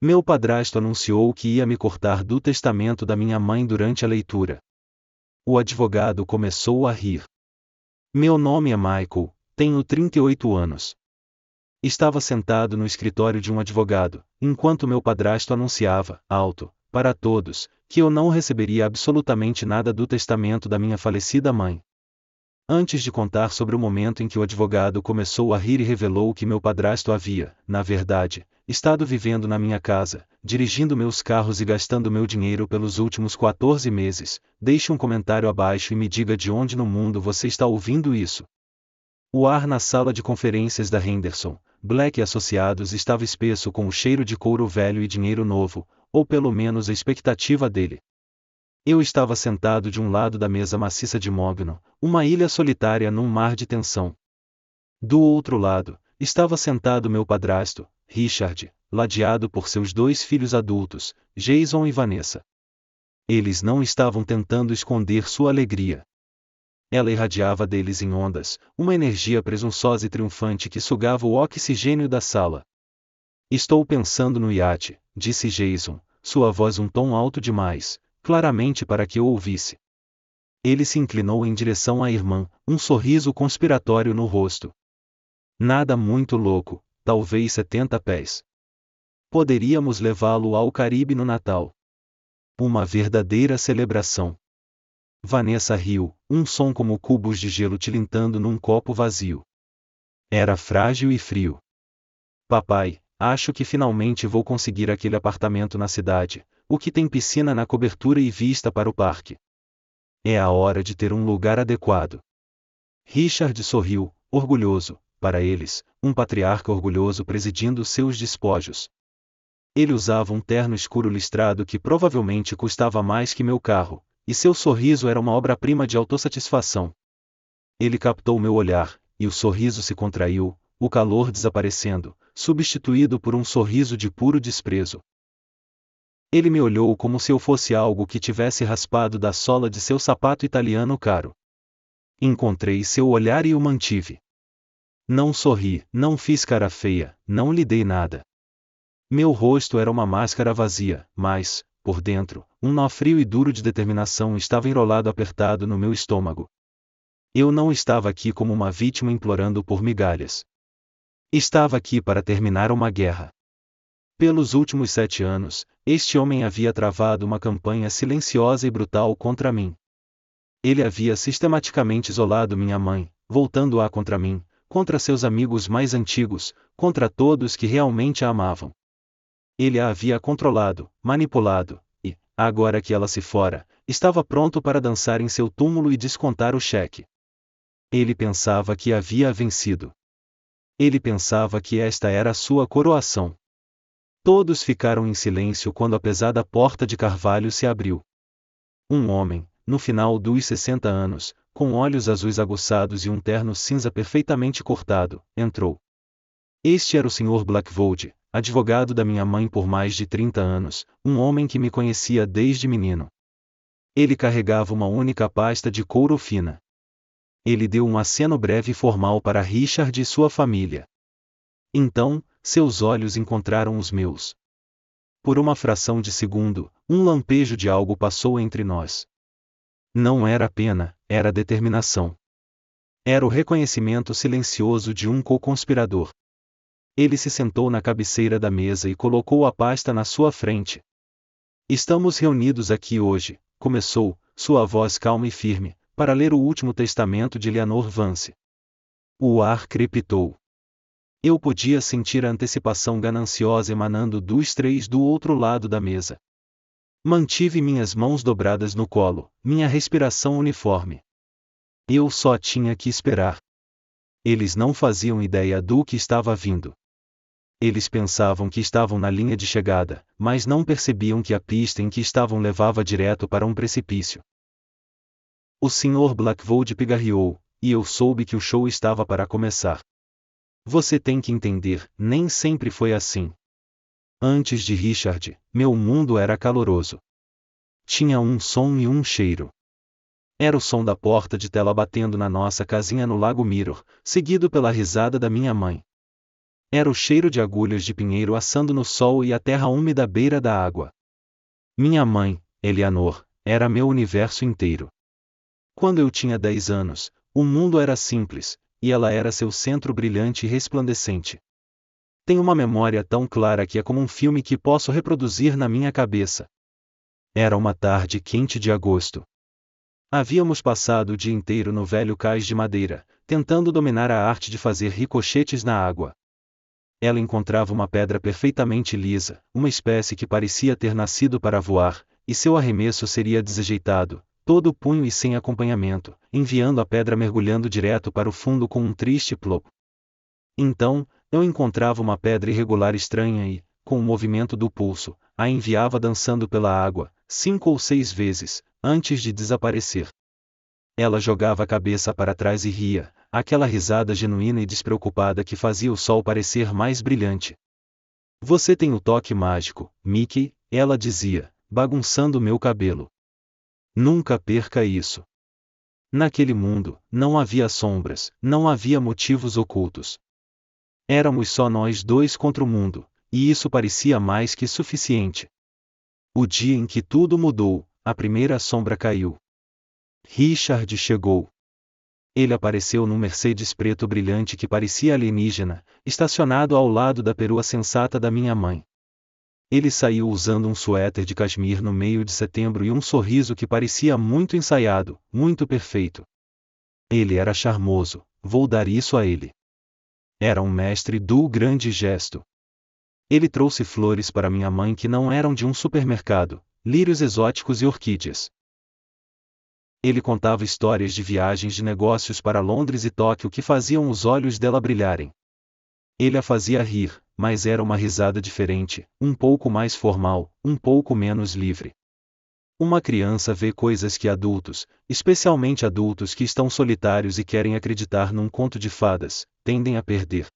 Meu padrasto anunciou que ia me cortar do testamento da minha mãe durante a leitura. O advogado começou a rir. Meu nome é Michael, tenho 38 anos. Estava sentado no escritório de um advogado, enquanto meu padrasto anunciava, alto, para todos, que eu não receberia absolutamente nada do testamento da minha falecida mãe. Antes de contar sobre o momento em que o advogado começou a rir e revelou que meu padrasto havia, na verdade, estado vivendo na minha casa, dirigindo meus carros e gastando meu dinheiro pelos últimos 14 meses, deixe um comentário abaixo e me diga de onde no mundo você está ouvindo isso. O ar na sala de conferências da Henderson, Black e Associados estava espesso com o cheiro de couro velho e dinheiro novo, ou pelo menos a expectativa dele. Eu estava sentado de um lado da mesa maciça de mogno, uma ilha solitária num mar de tensão. Do outro lado, estava sentado meu padrasto, Richard, ladeado por seus 2 filhos adultos, Jason e Vanessa. Eles não estavam tentando esconder sua alegria. Ela irradiava deles em ondas, uma energia presunçosa e triunfante que sugava o oxigênio da sala. Estou pensando no iate, disse Jason, sua voz um tom alto demais, claramente para que eu ouvisse. Ele se inclinou em direção à irmã, um sorriso conspiratório no rosto. Nada muito louco, talvez 70 pés. Poderíamos levá-lo ao Caribe no Natal. Uma verdadeira celebração. Vanessa riu, um som como cubos de gelo tilintando num copo vazio. Era frágil e frio. Papai, acho que finalmente vou conseguir aquele apartamento na cidade, o que tem piscina na cobertura e vista para o parque. É a hora de ter um lugar adequado. Richard sorriu, orgulhoso, para eles, um patriarca orgulhoso presidindo seus despojos. Ele usava um terno escuro listrado que provavelmente custava mais que meu carro, e seu sorriso era uma obra-prima de autossatisfação. Ele captou meu olhar, e o sorriso se contraiu, o calor desaparecendo, substituído por um sorriso de puro desprezo. Ele me olhou como se eu fosse algo que tivesse raspado da sola de seu sapato italiano caro. Encontrei seu olhar e o mantive. Não sorri, não fiz cara feia, não lhe dei nada. Meu rosto era uma máscara vazia, mas, por dentro, um nó frio e duro de determinação estava enrolado apertado no meu estômago. Eu não estava aqui como uma vítima implorando por migalhas. Estava aqui para terminar uma guerra. Pelos últimos 7 anos, este homem havia travado uma campanha silenciosa e brutal contra mim. Ele havia sistematicamente isolado minha mãe, voltando-a contra mim, contra seus amigos mais antigos, contra todos que realmente a amavam. Ele a havia controlado, manipulado, e, agora que ela se fora, estava pronto para dançar em seu túmulo e descontar o cheque. Ele pensava que havia vencido. Ele pensava que esta era a sua coroação. Todos ficaram em silêncio quando a pesada porta de carvalho se abriu. Um homem, no final dos 60 anos, com olhos azuis aguçados e um terno cinza perfeitamente cortado, entrou. Este era o Sr. Blackvold, advogado da minha mãe por mais de 30 anos, um homem que me conhecia desde menino. Ele carregava uma única pasta de couro fina. Ele deu um aceno breve e formal para Richard e sua família. Então, seus olhos encontraram os meus. Por uma fração de segundo, um lampejo de algo passou entre nós. Não era pena, era determinação. Era o reconhecimento silencioso de um co-conspirador. Ele se sentou na cabeceira da mesa e colocou a pasta na sua frente. Estamos reunidos aqui hoje, começou, sua voz calma e firme, para ler o último testamento de Leonor Vance. O ar crepitou. Eu podia sentir a antecipação gananciosa emanando dos 3 do outro lado da mesa. Mantive minhas mãos dobradas no colo, minha respiração uniforme. Eu só tinha que esperar. Eles não faziam ideia do que estava vindo. Eles pensavam que estavam na linha de chegada, mas não percebiam que a pista em que estavam levava direto para um precipício. O Sr. Blackvold pigarreou, e eu soube que o show estava para começar. Você tem que entender, nem sempre foi assim. Antes de Richard, meu mundo era caloroso. Tinha um som e um cheiro. Era o som da porta de tela batendo na nossa casinha no Lago Mirror, seguido pela risada da minha mãe. Era o cheiro de agulhas de pinheiro assando no sol e a terra úmida à beira da água. Minha mãe, Eleanor, era meu universo inteiro. Quando eu tinha 10 anos, o mundo era simples, e ela era seu centro brilhante e resplandecente. Tenho uma memória tão clara que é como um filme que posso reproduzir na minha cabeça. Era uma tarde quente de agosto. Havíamos passado o dia inteiro no velho cais de madeira, tentando dominar a arte de fazer ricochetes na água. Ela encontrava uma pedra perfeitamente lisa, uma espécie que parecia ter nascido para voar, e seu arremesso seria desajeitado, todo punho e sem acompanhamento, enviando a pedra mergulhando direto para o fundo com um triste plop. Então, eu encontrava uma pedra irregular estranha e, com o movimento do pulso, a enviava dançando pela água, 5 ou 6 vezes, antes de desaparecer. Ela jogava a cabeça para trás e ria, aquela risada genuína e despreocupada que fazia o sol parecer mais brilhante. Você tem o toque mágico, Mickey, ela dizia, bagunçando meu cabelo. Nunca perca isso. Naquele mundo, não havia sombras, não havia motivos ocultos. Éramos só nós dois contra o mundo, e isso parecia mais que suficiente. O dia em que tudo mudou, a primeira sombra caiu. Richard chegou. Ele apareceu num Mercedes preto brilhante que parecia alienígena, estacionado ao lado da perua sensata da minha mãe. Ele saiu usando um suéter de cashmere no meio de setembro e um sorriso que parecia muito ensaiado, muito perfeito. Ele era charmoso, vou dar isso a ele. Era um mestre do grande gesto. Ele trouxe flores para minha mãe que não eram de um supermercado, lírios exóticos e orquídeas. Ele contava histórias de viagens de negócios para Londres e Tóquio que faziam os olhos dela brilharem. Ele a fazia rir, mas era uma risada diferente, um pouco mais formal, um pouco menos livre. Uma criança vê coisas que adultos, especialmente adultos que estão solitários e querem acreditar num conto de fadas, tendem a perder.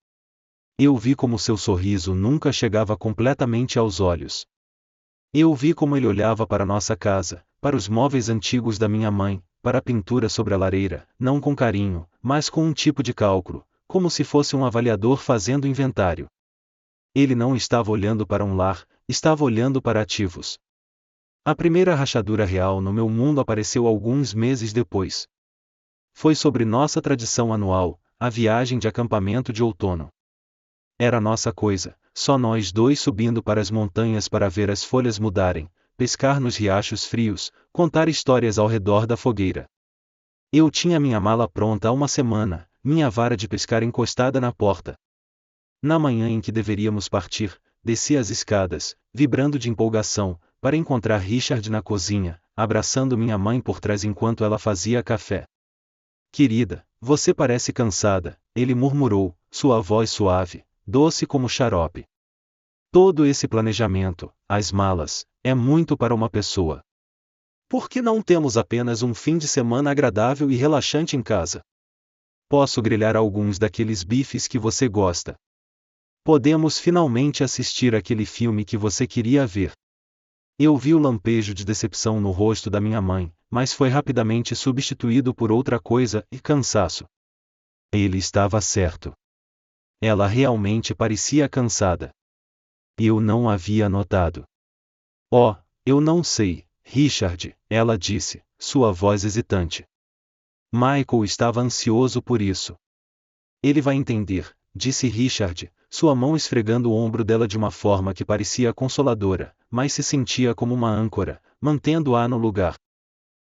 Eu vi como seu sorriso nunca chegava completamente aos olhos. Eu vi como ele olhava para nossa casa, para os móveis antigos da minha mãe, para a pintura sobre a lareira, não com carinho, mas com um tipo de cálculo, como se fosse um avaliador fazendo inventário. Ele não estava olhando para um lar, estava olhando para ativos. A primeira rachadura real no meu mundo apareceu alguns meses depois. Foi sobre nossa tradição anual, a viagem de acampamento de outono. Era nossa coisa, só nós dois subindo para as montanhas para ver as folhas mudarem, pescar nos riachos frios, contar histórias ao redor da fogueira. Eu tinha minha mala pronta há uma semana, minha vara de pescar encostada na porta. Na manhã em que deveríamos partir, desci as escadas, vibrando de empolgação, para encontrar Richard na cozinha, abraçando minha mãe por trás enquanto ela fazia café. Querida, você parece cansada, ele murmurou, sua voz suave, doce como xarope. Todo esse planejamento, as malas, é muito para uma pessoa. Por que não temos apenas um fim de semana agradável e relaxante em casa? Posso grelhar alguns daqueles bifes que você gosta. Podemos finalmente assistir aquele filme que você queria ver. Eu vi o lampejo de decepção no rosto da minha mãe, mas foi rapidamente substituído por outra coisa e cansaço. Ele estava certo. Ela realmente parecia cansada. Eu não havia notado. Oh, eu não sei, Richard, ela disse, sua voz hesitante. Michael estava ansioso por isso. Ele vai entender, disse Richard, sua mão esfregando o ombro dela de uma forma que parecia consoladora, mas se sentia como uma âncora, mantendo-a no lugar.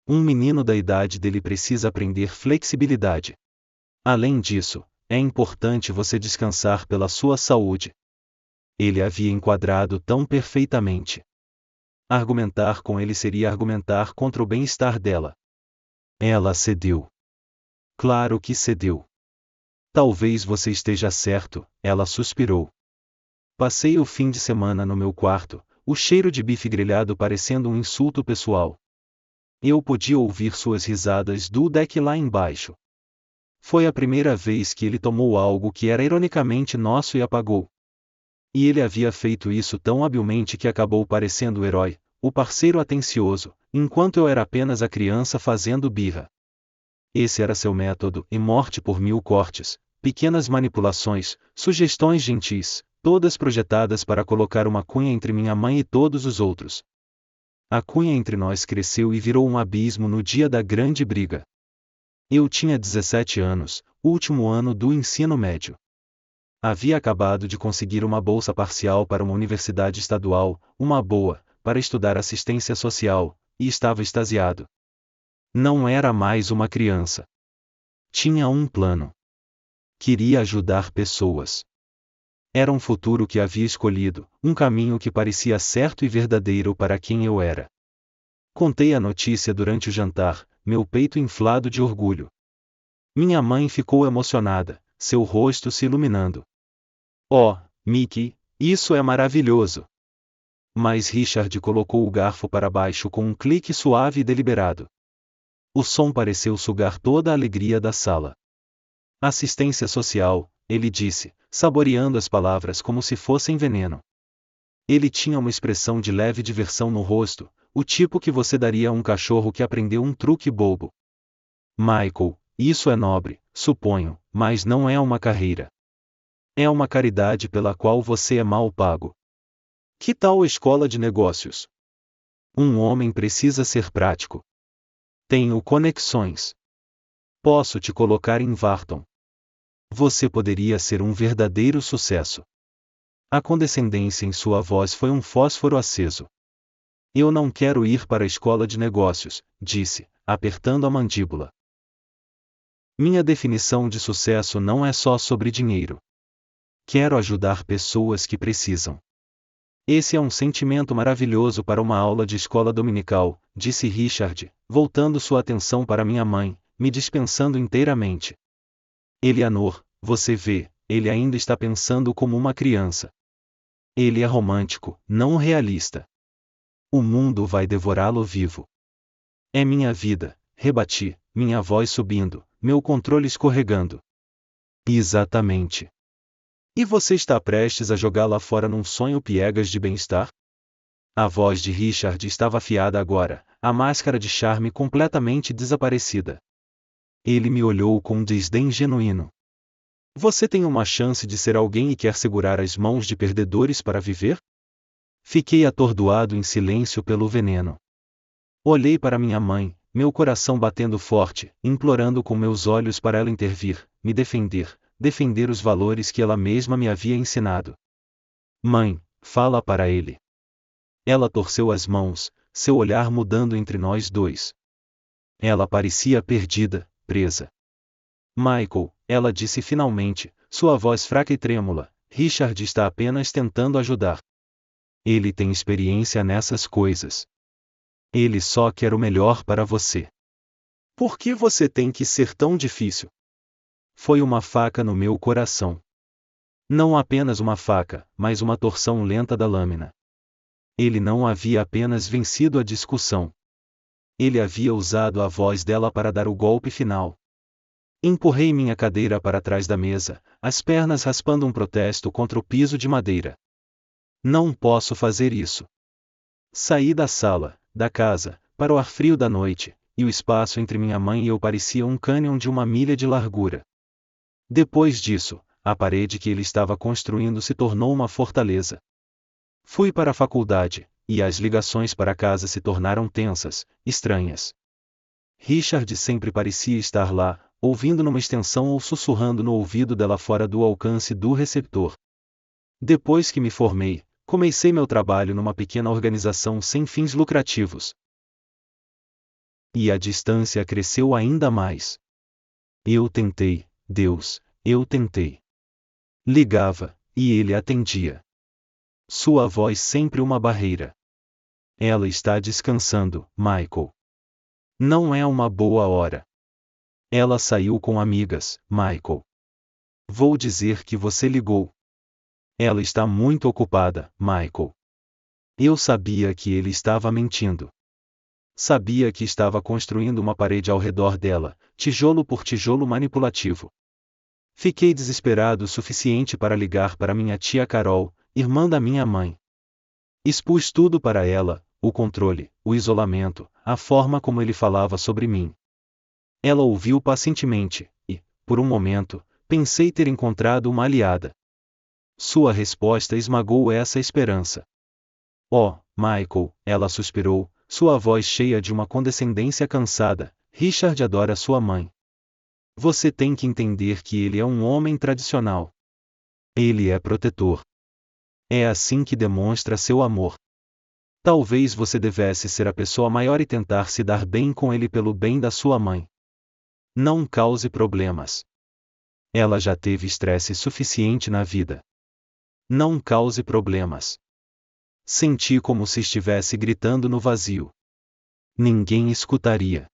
Um menino da idade dele precisa aprender flexibilidade. Além disso, é importante você descansar pela sua saúde. Ele havia enquadrado tão perfeitamente. Argumentar com ele seria argumentar contra o bem-estar dela. Ela cedeu. Claro que cedeu. Talvez você esteja certo, ela suspirou. Passei o fim de semana no meu quarto, o cheiro de bife grelhado parecendo um insulto pessoal. Eu podia ouvir suas risadas do deck lá embaixo. Foi a primeira vez que ele tomou algo que era ironicamente nosso e apagou. E ele havia feito isso tão habilmente que acabou parecendo o herói, o parceiro atencioso, enquanto eu era apenas a criança fazendo birra. Esse era seu método, e morte por 1000 cortes, pequenas manipulações, sugestões gentis, todas projetadas para colocar uma cunha entre minha mãe e todos os outros. A cunha entre nós cresceu e virou um abismo no dia da grande briga. Eu tinha 17 anos, último ano do ensino médio. Havia acabado de conseguir uma bolsa parcial para uma universidade estadual, uma boa, para estudar assistência social, e estava extasiado. Não era mais uma criança. Tinha um plano. Queria ajudar pessoas. Era um futuro que havia escolhido, um caminho que parecia certo e verdadeiro para quem eu era. Contei a notícia durante o jantar, meu peito inflado de orgulho. Minha mãe ficou emocionada, seu rosto se iluminando. Oh, Mickey, isso é maravilhoso! Mas Richard colocou o garfo para baixo com um clique suave e deliberado. O som pareceu sugar toda a alegria da sala. Assistência social, ele disse, saboreando as palavras como se fossem veneno. Ele tinha uma expressão de leve diversão no rosto, o tipo que você daria a um cachorro que aprendeu um truque bobo. Michael, isso é nobre, suponho, mas não é uma carreira. É uma caridade pela qual você é mal pago. Que tal escola de negócios? Um homem precisa ser prático. Tenho conexões. Posso te colocar em Wharton. Você poderia ser um verdadeiro sucesso. A condescendência em sua voz foi um fósforo aceso. Eu não quero ir para a escola de negócios, disse, apertando a mandíbula. Minha definição de sucesso não é só sobre dinheiro. Quero ajudar pessoas que precisam. Esse é um sentimento maravilhoso para uma aula de escola dominical, disse Richard, voltando sua atenção para minha mãe, me dispensando inteiramente. Eleanor, você vê, ele ainda está pensando como uma criança. Ele é romântico, não realista. O mundo vai devorá-lo vivo. É minha vida, rebati, minha voz subindo, meu controle escorregando. Exatamente. E você está prestes a jogá-la fora num sonho piegas de bem-estar? A voz de Richard estava afiada agora, a máscara de charme completamente desaparecida. Ele me olhou com um desdém genuíno. Você tem uma chance de ser alguém e quer segurar as mãos de perdedores para viver? Fiquei atordoado em silêncio pelo veneno. Olhei para minha mãe, meu coração batendo forte, implorando com meus olhos para ela intervir, me defender os valores que ela mesma me havia ensinado. Mãe, fala para ele. Ela torceu as mãos, seu olhar mudando entre nós dois. Ela parecia perdida, presa. Michael, ela disse finalmente, sua voz fraca e trêmula, Richard está apenas tentando ajudar. Ele tem experiência nessas coisas. Ele só quer o melhor para você. Por que você tem que ser tão difícil? Foi uma faca no meu coração. Não apenas uma faca, mas uma torção lenta da lâmina. Ele não havia apenas vencido a discussão. Ele havia usado a voz dela para dar o golpe final. Empurrei minha cadeira para trás da mesa, as pernas raspando um protesto contra o piso de madeira. Não posso fazer isso. Saí da sala, da casa, para o ar frio da noite, e o espaço entre minha mãe e eu parecia um cânion de 1 milha de largura. Depois disso, a parede que ele estava construindo se tornou uma fortaleza. Fui para a faculdade, e as ligações para casa se tornaram tensas, estranhas. Richard sempre parecia estar lá, ouvindo numa extensão ou sussurrando no ouvido dela fora do alcance do receptor. Depois que me formei, comecei meu trabalho numa pequena organização sem fins lucrativos. E a distância cresceu ainda mais. Eu tentei, Deus, eu tentei. Ligava, e ele atendia. Sua voz sempre uma barreira. Ela está descansando, Michael. Não é uma boa hora. Ela saiu com amigas, Michael. Vou dizer que você ligou. Ela está muito ocupada, Michael. Eu sabia que ele estava mentindo. Sabia que estava construindo uma parede ao redor dela, tijolo por tijolo manipulativo. Fiquei desesperado o suficiente para ligar para minha tia Carol, irmã da minha mãe. Expus tudo para ela, o controle, o isolamento, a forma como ele falava sobre mim. Ela ouviu pacientemente, e, por um momento, Pensei ter encontrado uma aliada. Sua resposta esmagou essa esperança. Oh, Michael, ela suspirou, sua voz cheia de uma condescendência cansada. Richard adora sua mãe. Você tem que entender que ele é um homem tradicional. Ele é protetor. É assim que demonstra seu amor. Talvez você devesse ser a pessoa maior e tentar se dar bem com ele pelo bem da sua mãe. Não cause problemas. Ela já teve estresse suficiente na vida. Não cause problemas. Senti como se estivesse gritando no vazio. Ninguém escutaria.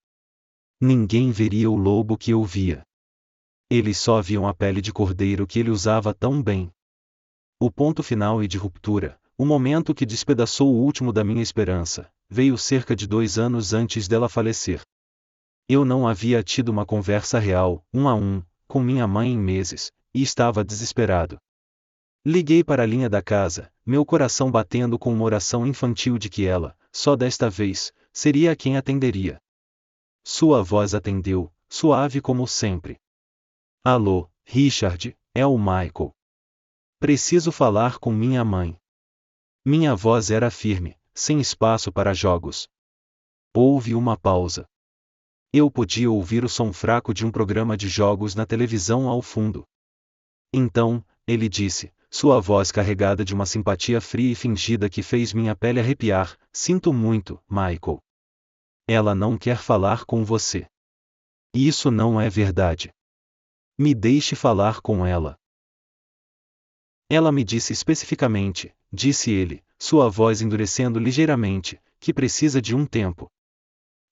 Ninguém veria o lobo que eu via. Eles só viam a pele de cordeiro que ele usava tão bem. O ponto final e de ruptura, o momento que despedaçou o último da minha esperança, veio cerca de 2 anos antes dela falecer. Eu não havia tido uma conversa real, um a um, com minha mãe em meses, e estava desesperado. Liguei para a linha da casa, meu coração batendo com uma oração infantil de que ela, só desta vez, seria quem atenderia. Sua voz atendeu, suave como sempre. Alô, Richard, é o Michael. Preciso falar com minha mãe. Minha voz era firme, sem espaço para jogos. Houve uma pausa. Eu podia ouvir o som fraco de um programa de jogos na televisão ao fundo. Então, ele disse, sua voz carregada de uma simpatia fria e fingida que fez minha pele arrepiar, sinto muito, Michael. Ela não quer falar com você. Isso não é verdade. Me deixe falar com ela. Ela me disse especificamente, disse ele, sua voz endurecendo ligeiramente, que precisa de um tempo.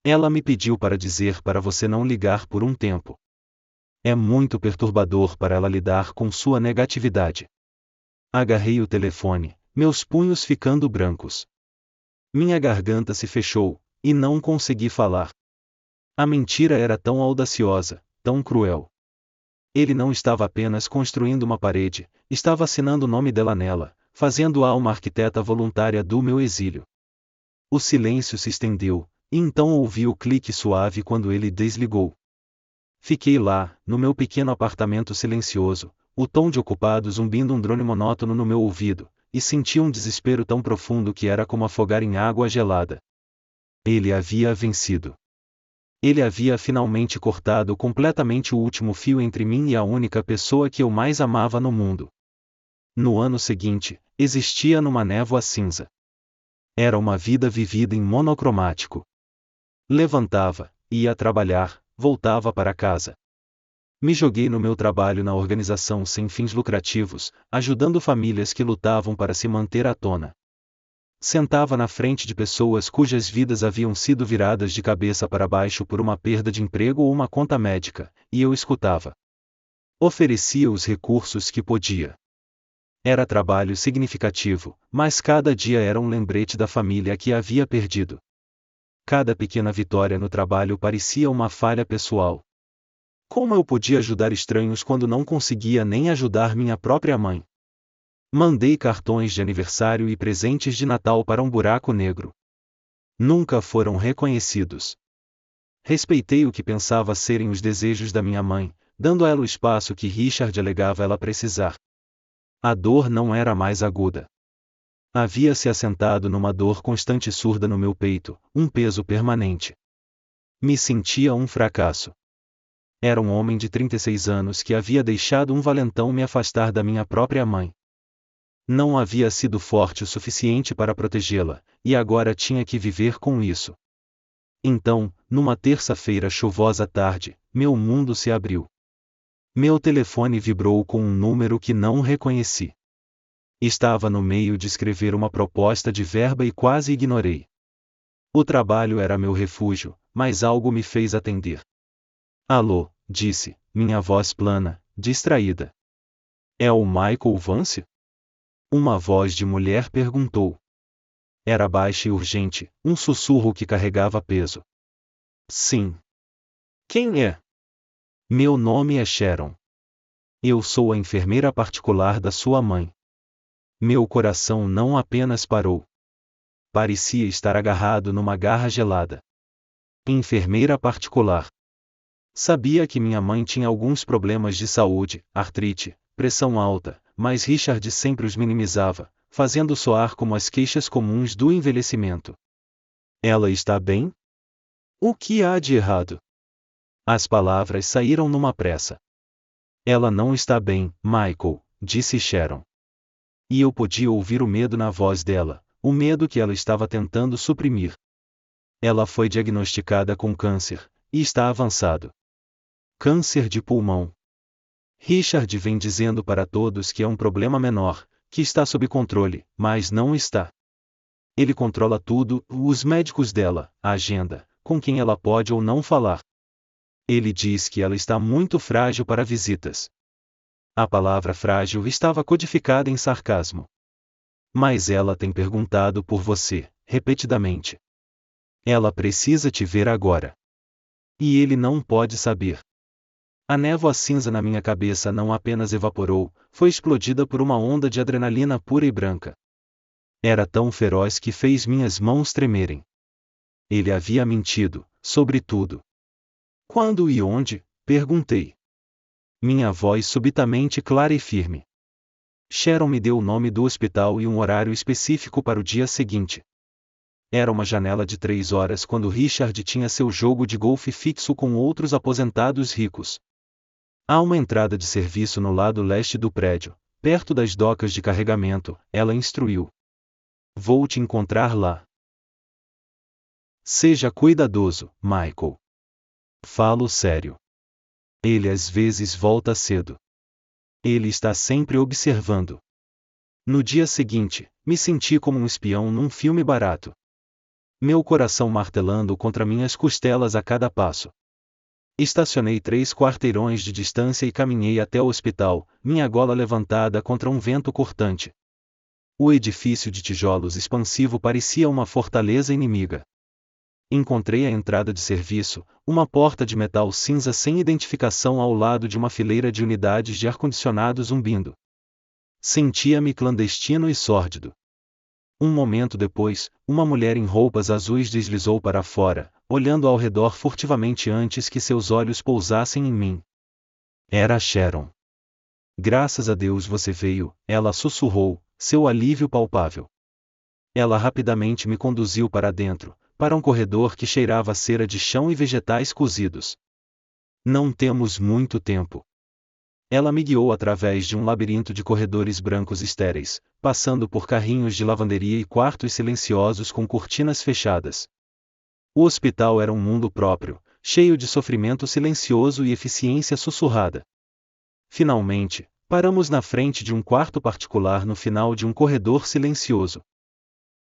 Ela me pediu para dizer para você não ligar por um tempo. É muito perturbador para ela lidar com sua negatividade. Agarrei o telefone, meus punhos ficando brancos. Minha garganta se fechou, e não consegui falar. A mentira era tão audaciosa, tão cruel. Ele não estava apenas construindo uma parede, estava assinando o nome dela nela, fazendo-a uma arquiteta voluntária do meu exílio. O silêncio se estendeu, e então ouvi o clique suave quando ele desligou. Fiquei lá, no meu pequeno apartamento silencioso, o tom de ocupado zumbindo um drone monótono no meu ouvido, e senti um desespero tão profundo que era como afogar em água gelada. Ele havia vencido. Ele havia finalmente cortado completamente o último fio entre mim e a única pessoa que eu mais amava no mundo. No ano seguinte, existia numa névoa cinza. Era uma vida vivida em monocromático. Levantava, ia trabalhar, voltava para casa. Me joguei no meu trabalho na organização sem fins lucrativos, ajudando famílias que lutavam para se manter à tona. Sentava na frente de pessoas cujas vidas haviam sido viradas de cabeça para baixo por uma perda de emprego ou uma conta médica, e eu escutava. Oferecia os recursos que podia. Era trabalho significativo, mas cada dia era um lembrete da família que havia perdido. Cada pequena vitória no trabalho parecia uma falha pessoal. Como eu podia ajudar estranhos quando não conseguia nem ajudar minha própria mãe? Mandei cartões de aniversário e presentes de Natal para um buraco negro. Nunca foram reconhecidos. Respeitei o que pensava serem os desejos da minha mãe, dando a ela o espaço que Richard alegava ela precisar. A dor não era mais aguda. Havia se assentado numa dor constante e surda no meu peito, um peso permanente. Me sentia um fracasso. Era um homem de 36 anos que havia deixado um valentão me afastar da minha própria mãe. Não havia sido forte o suficiente para protegê-la, e agora tinha que viver com isso. Então, numa terça-feira chuvosa tarde, meu mundo se abriu. Meu telefone vibrou com um número que não reconheci. Estava no meio de escrever uma proposta de verba e quase ignorei. O trabalho era meu refúgio, mas algo me fez atender. Alô, disse, minha voz plana, distraída. É o Michael Vance? Uma voz de mulher perguntou. Era baixa e urgente, um sussurro que carregava peso. Sim. Quem é? Meu nome é Sharon. Eu sou a enfermeira particular da sua mãe. Meu coração não apenas parou. Parecia estar agarrado numa garra gelada. Enfermeira particular. Sabia que minha mãe tinha alguns problemas de saúde, artrite, pressão alta, mas Richard sempre os minimizava, fazendo soar como as queixas comuns do envelhecimento. Ela está bem? O que há de errado? As palavras saíram numa pressa. Ela não está bem, Michael, disse Sharon. E eu podia ouvir o medo na voz dela, o medo que ela estava tentando suprimir. Ela foi diagnosticada com câncer, e está avançado. Câncer de pulmão. Richard vem dizendo para todos que é um problema menor, que está sob controle, mas não está. Ele controla tudo, os médicos dela, a agenda, com quem ela pode ou não falar. Ele diz que ela está muito frágil para visitas. A palavra frágil estava codificada em sarcasmo. Mas ela tem perguntado por você, repetidamente. Ela precisa te ver agora. E ele não pode saber. A névoa cinza na minha cabeça não apenas evaporou, foi explodida por uma onda de adrenalina pura e branca. Era tão feroz que fez minhas mãos tremerem. Ele havia mentido, sobre tudo. Quando e onde? Perguntei. Minha voz subitamente clara e firme. Sharon me deu o nome do hospital e um horário específico para o dia seguinte. Era uma janela de 3 horas quando Richard tinha seu jogo de golfe fixo com outros aposentados ricos. Há uma entrada de serviço no lado leste do prédio, perto das docas de carregamento, ela instruiu. Vou te encontrar lá. Seja cuidadoso, Michael. Falo sério. Ele às vezes volta cedo. Ele está sempre observando. No dia seguinte, me senti como um espião num filme barato. Meu coração martelando contra minhas costelas a cada passo. Estacionei 3 quarteirões de distância e caminhei até o hospital, minha gola levantada contra um vento cortante. O edifício de tijolos expansivo parecia uma fortaleza inimiga. Encontrei a entrada de serviço, uma porta de metal cinza sem identificação ao lado de uma fileira de unidades de ar-condicionado zumbindo. Sentia-me clandestino e sórdido. Um momento depois, uma mulher em roupas azuis deslizou para fora, olhando ao redor furtivamente antes que seus olhos pousassem em mim. Era Sharon. Graças a Deus você veio, ela sussurrou, seu alívio palpável. Ela rapidamente me conduziu para dentro, para um corredor que cheirava a cera de chão e vegetais cozidos. Não temos muito tempo. Ela me guiou através de um labirinto de corredores brancos estéreis, passando por carrinhos de lavanderia e quartos silenciosos com cortinas fechadas. O hospital era um mundo próprio, cheio de sofrimento silencioso e eficiência sussurrada. Finalmente, paramos na frente de um quarto particular no final de um corredor silencioso.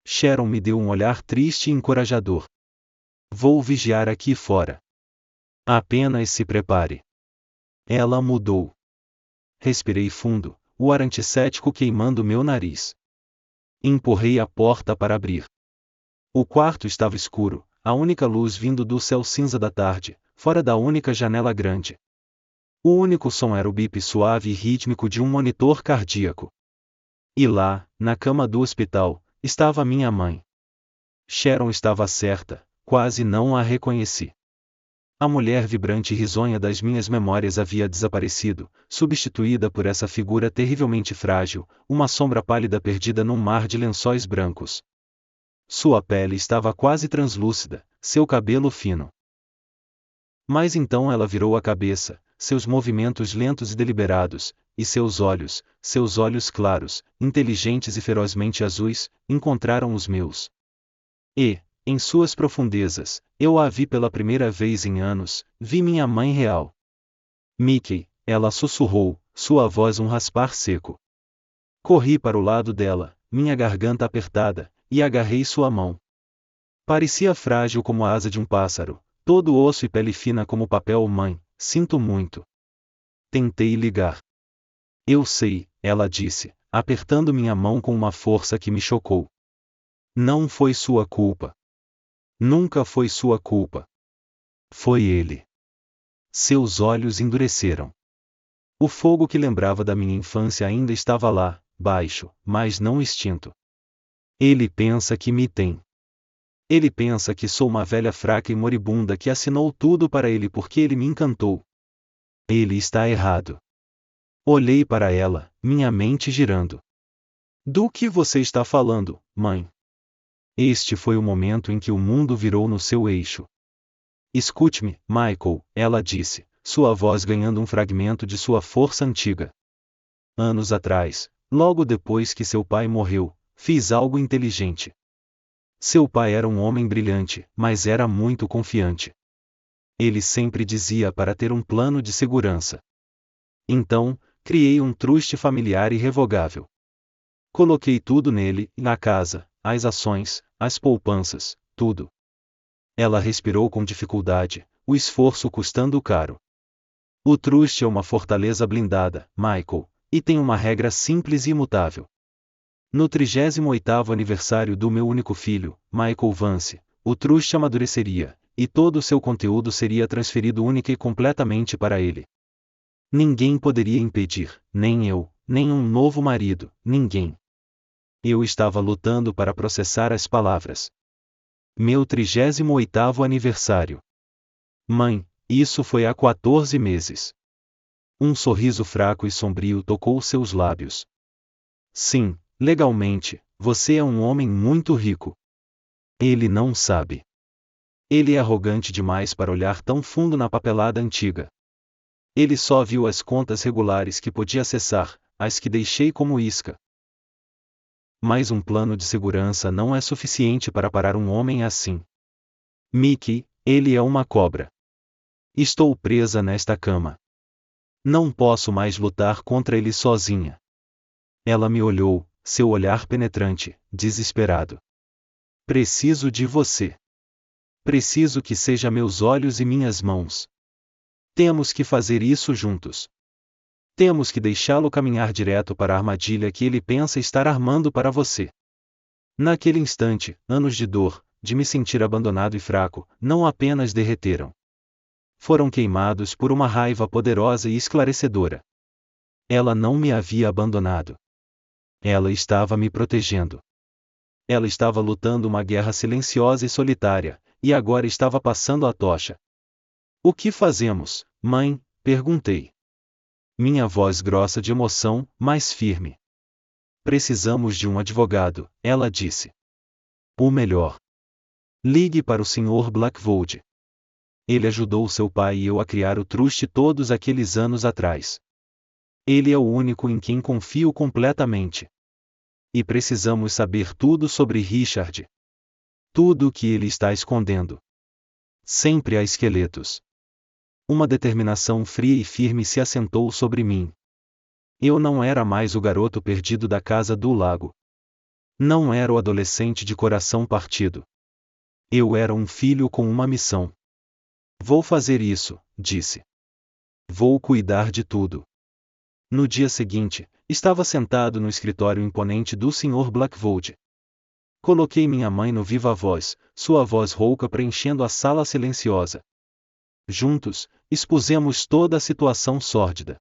Sharon me deu um olhar triste e encorajador. Vou vigiar aqui fora. Apenas se prepare. Ela mudou. Respirei fundo, o ar antissético queimando meu nariz. Empurrei a porta para abrir. O quarto estava escuro, a única luz vindo do céu cinza da tarde, fora da única janela grande. O único som era o bip suave e rítmico de um monitor cardíaco. E lá, na cama do hospital, estava minha mãe. Sharon estava certa, quase não a reconheci. A mulher vibrante e risonha das minhas memórias havia desaparecido, substituída por essa figura terrivelmente frágil, uma sombra pálida perdida num mar de lençóis brancos. Sua pele estava quase translúcida, seu cabelo fino. Mas então ela virou a cabeça, seus movimentos lentos e deliberados, e seus olhos claros, inteligentes e ferozmente azuis, encontraram os meus. E, em suas profundezas, eu a vi pela primeira vez em anos, vi minha mãe real. Mickey, ela sussurrou, sua voz um raspar seco. Corri para o lado dela, minha garganta apertada, e agarrei sua mão. Parecia frágil como a asa de um pássaro, todo osso e pele fina como papel. Mãe, sinto muito. Tentei ligar. Eu sei, ela disse, apertando minha mão com uma força que me chocou. Não foi sua culpa. Nunca foi sua culpa. Foi ele. Seus olhos endureceram. O fogo que lembrava da minha infância ainda estava lá, baixo, mas não extinto. Ele pensa que me tem. Ele pensa que sou uma velha fraca e moribunda que assinou tudo para ele porque ele me encantou. Ele está errado. Olhei para ela, minha mente girando. Do que você está falando, mãe? Este foi o momento em que o mundo virou no seu eixo. Escute-me, Michael, ela disse, sua voz ganhando um fragmento de sua força antiga. Anos atrás, logo depois que seu pai morreu, fiz algo inteligente. Seu pai era um homem brilhante, mas era muito confiante. Ele sempre dizia para ter um plano de segurança. Então, criei um truste familiar irrevogável. Coloquei tudo nele, na casa, as ações, as poupanças, tudo. Ela respirou com dificuldade, o esforço custando caro. O truste é uma fortaleza blindada, Michael, e tem uma regra simples e imutável. No 38º aniversário do meu único filho, Michael Vance, o truste amadureceria, e todo o seu conteúdo seria transferido única e completamente para ele. Ninguém poderia impedir, nem eu, nem um novo marido, ninguém. Eu estava lutando para processar as palavras. Meu 38º aniversário. Mãe, isso foi há 14 meses. Um sorriso fraco e sombrio tocou seus lábios. Sim, legalmente, você é um homem muito rico. Ele não sabe. Ele é arrogante demais para olhar tão fundo na papelada antiga. Ele só viu as contas regulares que podia acessar, as que deixei como isca. Mas um plano de segurança não é suficiente para parar um homem assim. Mickey, ele é uma cobra. Estou presa nesta cama. Não posso mais lutar contra ele sozinha. Ela me olhou, seu olhar penetrante, desesperado. Preciso de você. Preciso que seja meus olhos e minhas mãos. Temos que fazer isso juntos. Temos que deixá-lo caminhar direto para a armadilha que ele pensa estar armando para você. Naquele instante, anos de dor, de me sentir abandonado e fraco, não apenas derreteram. Foram queimados por uma raiva poderosa e esclarecedora. Ela não me havia abandonado. Ela estava me protegendo. Ela estava lutando uma guerra silenciosa e solitária, e agora estava passando a tocha. O que fazemos, mãe? Perguntei. Minha voz grossa de emoção, mas firme. Precisamos de um advogado, ela disse. O melhor. Ligue para o Sr. Blackwood. Ele ajudou seu pai e eu a criar o truste todos aqueles anos atrás. Ele é o único em quem confio completamente. E precisamos saber tudo sobre Richard. Tudo o que ele está escondendo. Sempre há esqueletos. Uma determinação fria e firme se assentou sobre mim. Eu não era mais o garoto perdido da casa do lago. Não era o adolescente de coração partido. Eu era um filho com uma missão. Vou fazer isso, disse. Vou cuidar de tudo. No dia seguinte, estava sentado no escritório imponente do Sr. Blackwood. Coloquei minha mãe no viva-voz, sua voz rouca preenchendo a sala silenciosa. Juntos, expusemos toda a situação sórdida.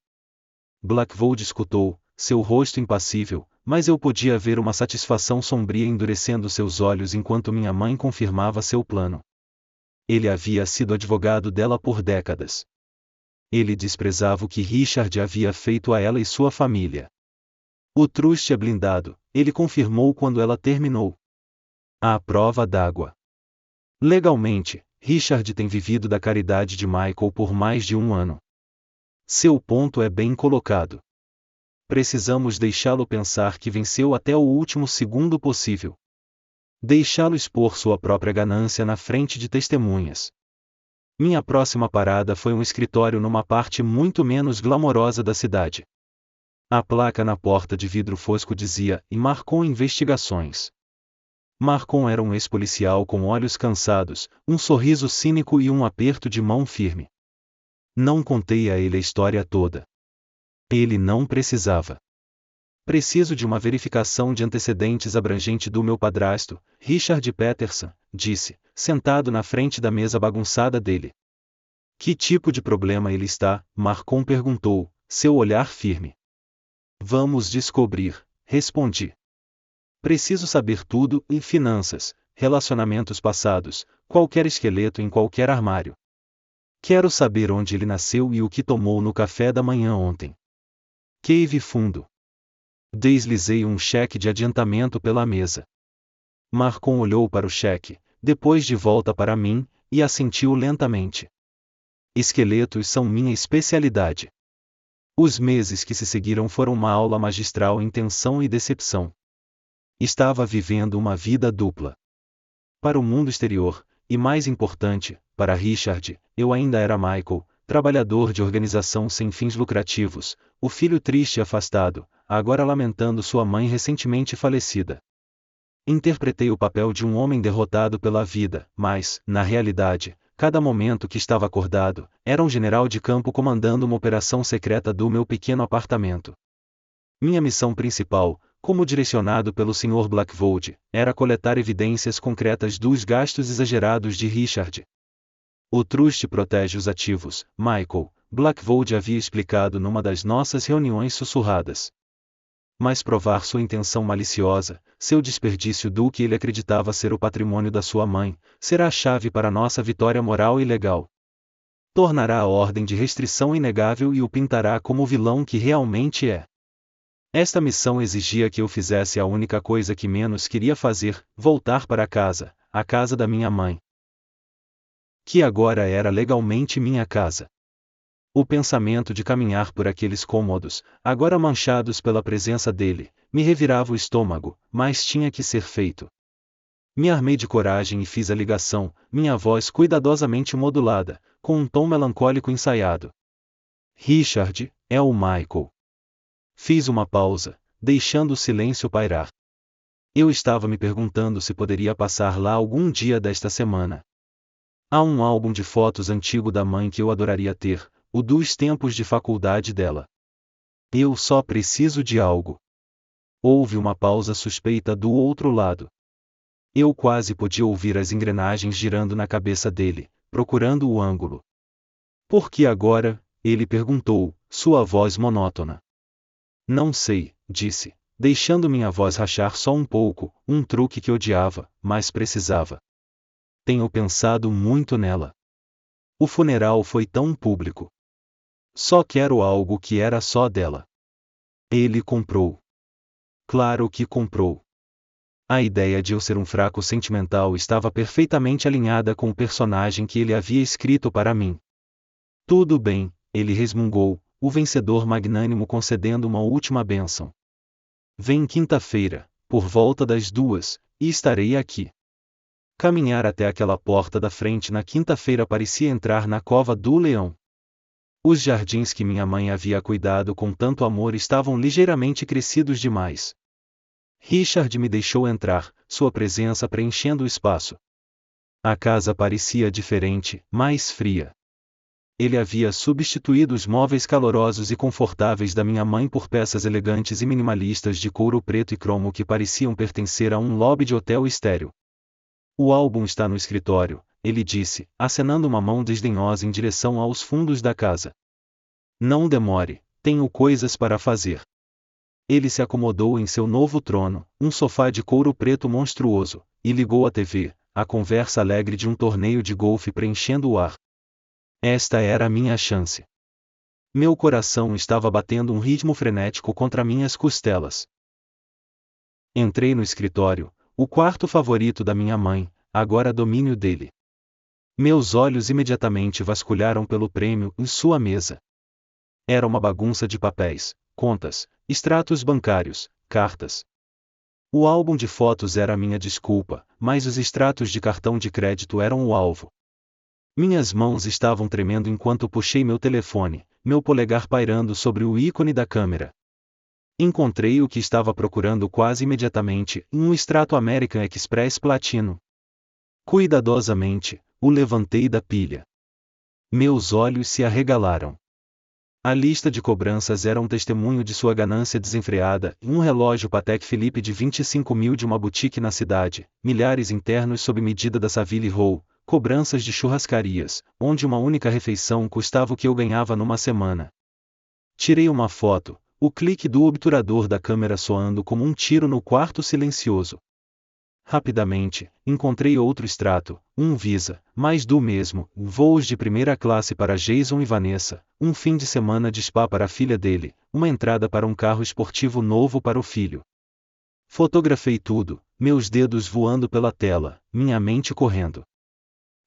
Blackwood escutou, seu rosto impassível, mas eu podia ver uma satisfação sombria endurecendo seus olhos enquanto minha mãe confirmava seu plano. Ele havia sido advogado dela por décadas. Ele desprezava o que Richard havia feito a ela e sua família. O truste é blindado, ele confirmou quando ela terminou. À prova d'água. Legalmente, Richard tem vivido da caridade de Michael por mais de 1 ano. Seu ponto é bem colocado. Precisamos deixá-lo pensar que venceu até o último segundo possível. Deixá-lo expor sua própria ganância na frente de testemunhas. Minha próxima parada foi um escritório numa parte muito menos glamourosa da cidade. A placa na porta de vidro fosco dizia, e Marcon Investigações. Marcon era um ex-policial com olhos cansados, um sorriso cínico e um aperto de mão firme. Não contei a ele a história toda. Ele não precisava. Preciso de uma verificação de antecedentes abrangente do meu padrasto, Richard Peterson, disse, sentado na frente da mesa bagunçada dele. Que tipo de problema ele está? Marcon perguntou, seu olhar firme. Vamos descobrir, respondi. Preciso saber tudo, em finanças, relacionamentos passados, qualquer esqueleto em qualquer armário. Quero saber onde ele nasceu e o que tomou no café da manhã ontem. Cave fundo. Deslizei um cheque de adiantamento pela mesa. Marcon olhou para o cheque, depois de volta para mim, e assentiu lentamente. Esqueletos são minha especialidade. Os meses que se seguiram foram uma aula magistral em tensão e decepção. Estava vivendo uma vida dupla. Para o mundo exterior, e mais importante, para Richard, eu ainda era Michael, trabalhador de organização sem fins lucrativos, o filho triste e afastado, agora lamentando sua mãe recentemente falecida. Interpretei o papel de um homem derrotado pela vida, mas, na realidade, cada momento que estava acordado, era um general de campo comandando uma operação secreta do meu pequeno apartamento. Minha missão principal, como direcionado pelo Sr. Blackvold, era coletar evidências concretas dos gastos exagerados de Richard. O Trust protege os ativos, Michael, Blackvold havia explicado numa das nossas reuniões sussurradas. Mas provar sua intenção maliciosa, seu desperdício do que ele acreditava ser o patrimônio da sua mãe, será a chave para nossa vitória moral e legal. Tornará a ordem de restrição inegável e o pintará como o vilão que realmente é. Esta missão exigia que eu fizesse a única coisa que menos queria fazer, voltar para casa, a casa da minha mãe. Que agora era legalmente minha casa. O pensamento de caminhar por aqueles cômodos, agora manchados pela presença dele, me revirava o estômago, mas tinha que ser feito. Me armei de coragem e fiz a ligação, minha voz cuidadosamente modulada, com um tom melancólico ensaiado. Richard, é o Michael. Fiz uma pausa, deixando o silêncio pairar. Eu estava me perguntando se poderia passar lá algum dia desta semana. Há um álbum de fotos antigo da mãe que eu adoraria ter, o dos tempos de faculdade dela. Eu só preciso de algo. Houve uma pausa suspeita do outro lado. Eu quase podia ouvir as engrenagens girando na cabeça dele, procurando o ângulo. Por que agora? Ele perguntou, sua voz monótona. Não sei, disse, deixando minha voz rachar só um pouco, um truque que odiava, mas precisava. Tenho pensado muito nela. O funeral foi tão público. Só quero algo que era só dela. Ele comprou. Claro que comprou. A ideia de eu ser um fraco sentimental estava perfeitamente alinhada com o personagem que ele havia escrito para mim. Tudo bem, ele resmungou, o vencedor magnânimo concedendo uma última bênção. Vem quinta-feira, por volta das 2, e estarei aqui. Caminhar até aquela porta da frente na quinta-feira parecia entrar na cova do leão. Os jardins que minha mãe havia cuidado com tanto amor estavam ligeiramente crescidos demais. Richard me deixou entrar, sua presença preenchendo o espaço. A casa parecia diferente, mais fria. Ele havia substituído os móveis calorosos e confortáveis da minha mãe por peças elegantes e minimalistas de couro preto e cromo que pareciam pertencer a um lobby de hotel estéril. O álbum está no escritório, ele disse, acenando uma mão desdenhosa em direção aos fundos da casa. Não demore, tenho coisas para fazer. Ele se acomodou em seu novo trono, um sofá de couro preto monstruoso, e ligou a TV, a conversa alegre de um torneio de golfe preenchendo o ar. Esta era a minha chance. Meu coração estava batendo um ritmo frenético contra minhas costelas. Entrei no escritório, o quarto favorito da minha mãe, agora domínio dele. Meus olhos imediatamente vasculharam pelo prêmio em sua mesa. Era uma bagunça de papéis, contas, extratos bancários, cartas. O álbum de fotos era a minha desculpa, mas os extratos de cartão de crédito eram o alvo. Minhas mãos estavam tremendo enquanto puxei meu telefone, meu polegar pairando sobre o ícone da câmera. Encontrei o que estava procurando quase imediatamente, um extrato American Express Platino. Cuidadosamente, o levantei da pilha. Meus olhos se arregalaram. A lista de cobranças era um testemunho de sua ganância desenfreada, um relógio Patek Philippe de 25 mil de uma boutique na cidade, milhares internos sob medida da Savile Row, cobranças de churrascarias, onde uma única refeição custava o que eu ganhava numa semana. Tirei uma foto, o clique do obturador da câmera soando como um tiro no quarto silencioso. rapidamente, encontrei outro extrato, um Visa, mais do mesmo, voos de primeira classe para Jason e Vanessa, um fim de semana de spa para a filha dele, uma entrada para um carro esportivo novo para o filho. Fotografei tudo, meus dedos voando pela tela, minha mente correndo.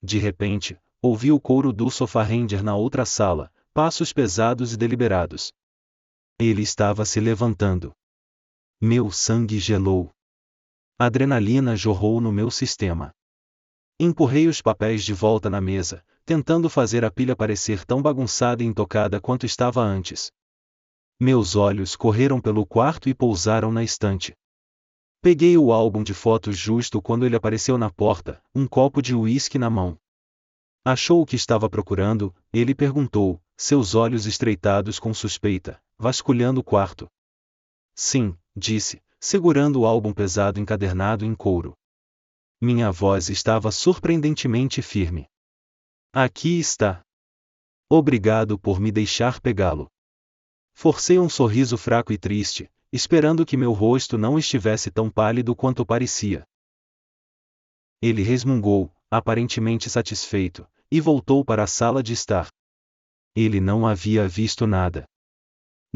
De repente, ouvi o couro do Sofaranger na outra sala, passos pesados e deliberados. Ele estava se levantando. Meu sangue gelou. A adrenalina jorrou no meu sistema. Empurrei os papéis de volta na mesa, tentando fazer a pilha parecer tão bagunçada e intocada quanto estava antes. Meus olhos correram pelo quarto e pousaram na estante. Peguei o álbum de fotos justo quando ele apareceu na porta, um copo de uísque na mão. Achou o que estava procurando? Ele perguntou, seus olhos estreitados com suspeita, vasculhando o quarto. Sim, disse, segurando o álbum pesado encadernado em couro. Minha voz estava surpreendentemente firme. Aqui está. Obrigado por me deixar pegá-lo. Forcei um sorriso fraco e triste, esperando que meu rosto não estivesse tão pálido quanto parecia. Ele resmungou, aparentemente satisfeito, e voltou para a sala de estar. Ele não havia visto nada.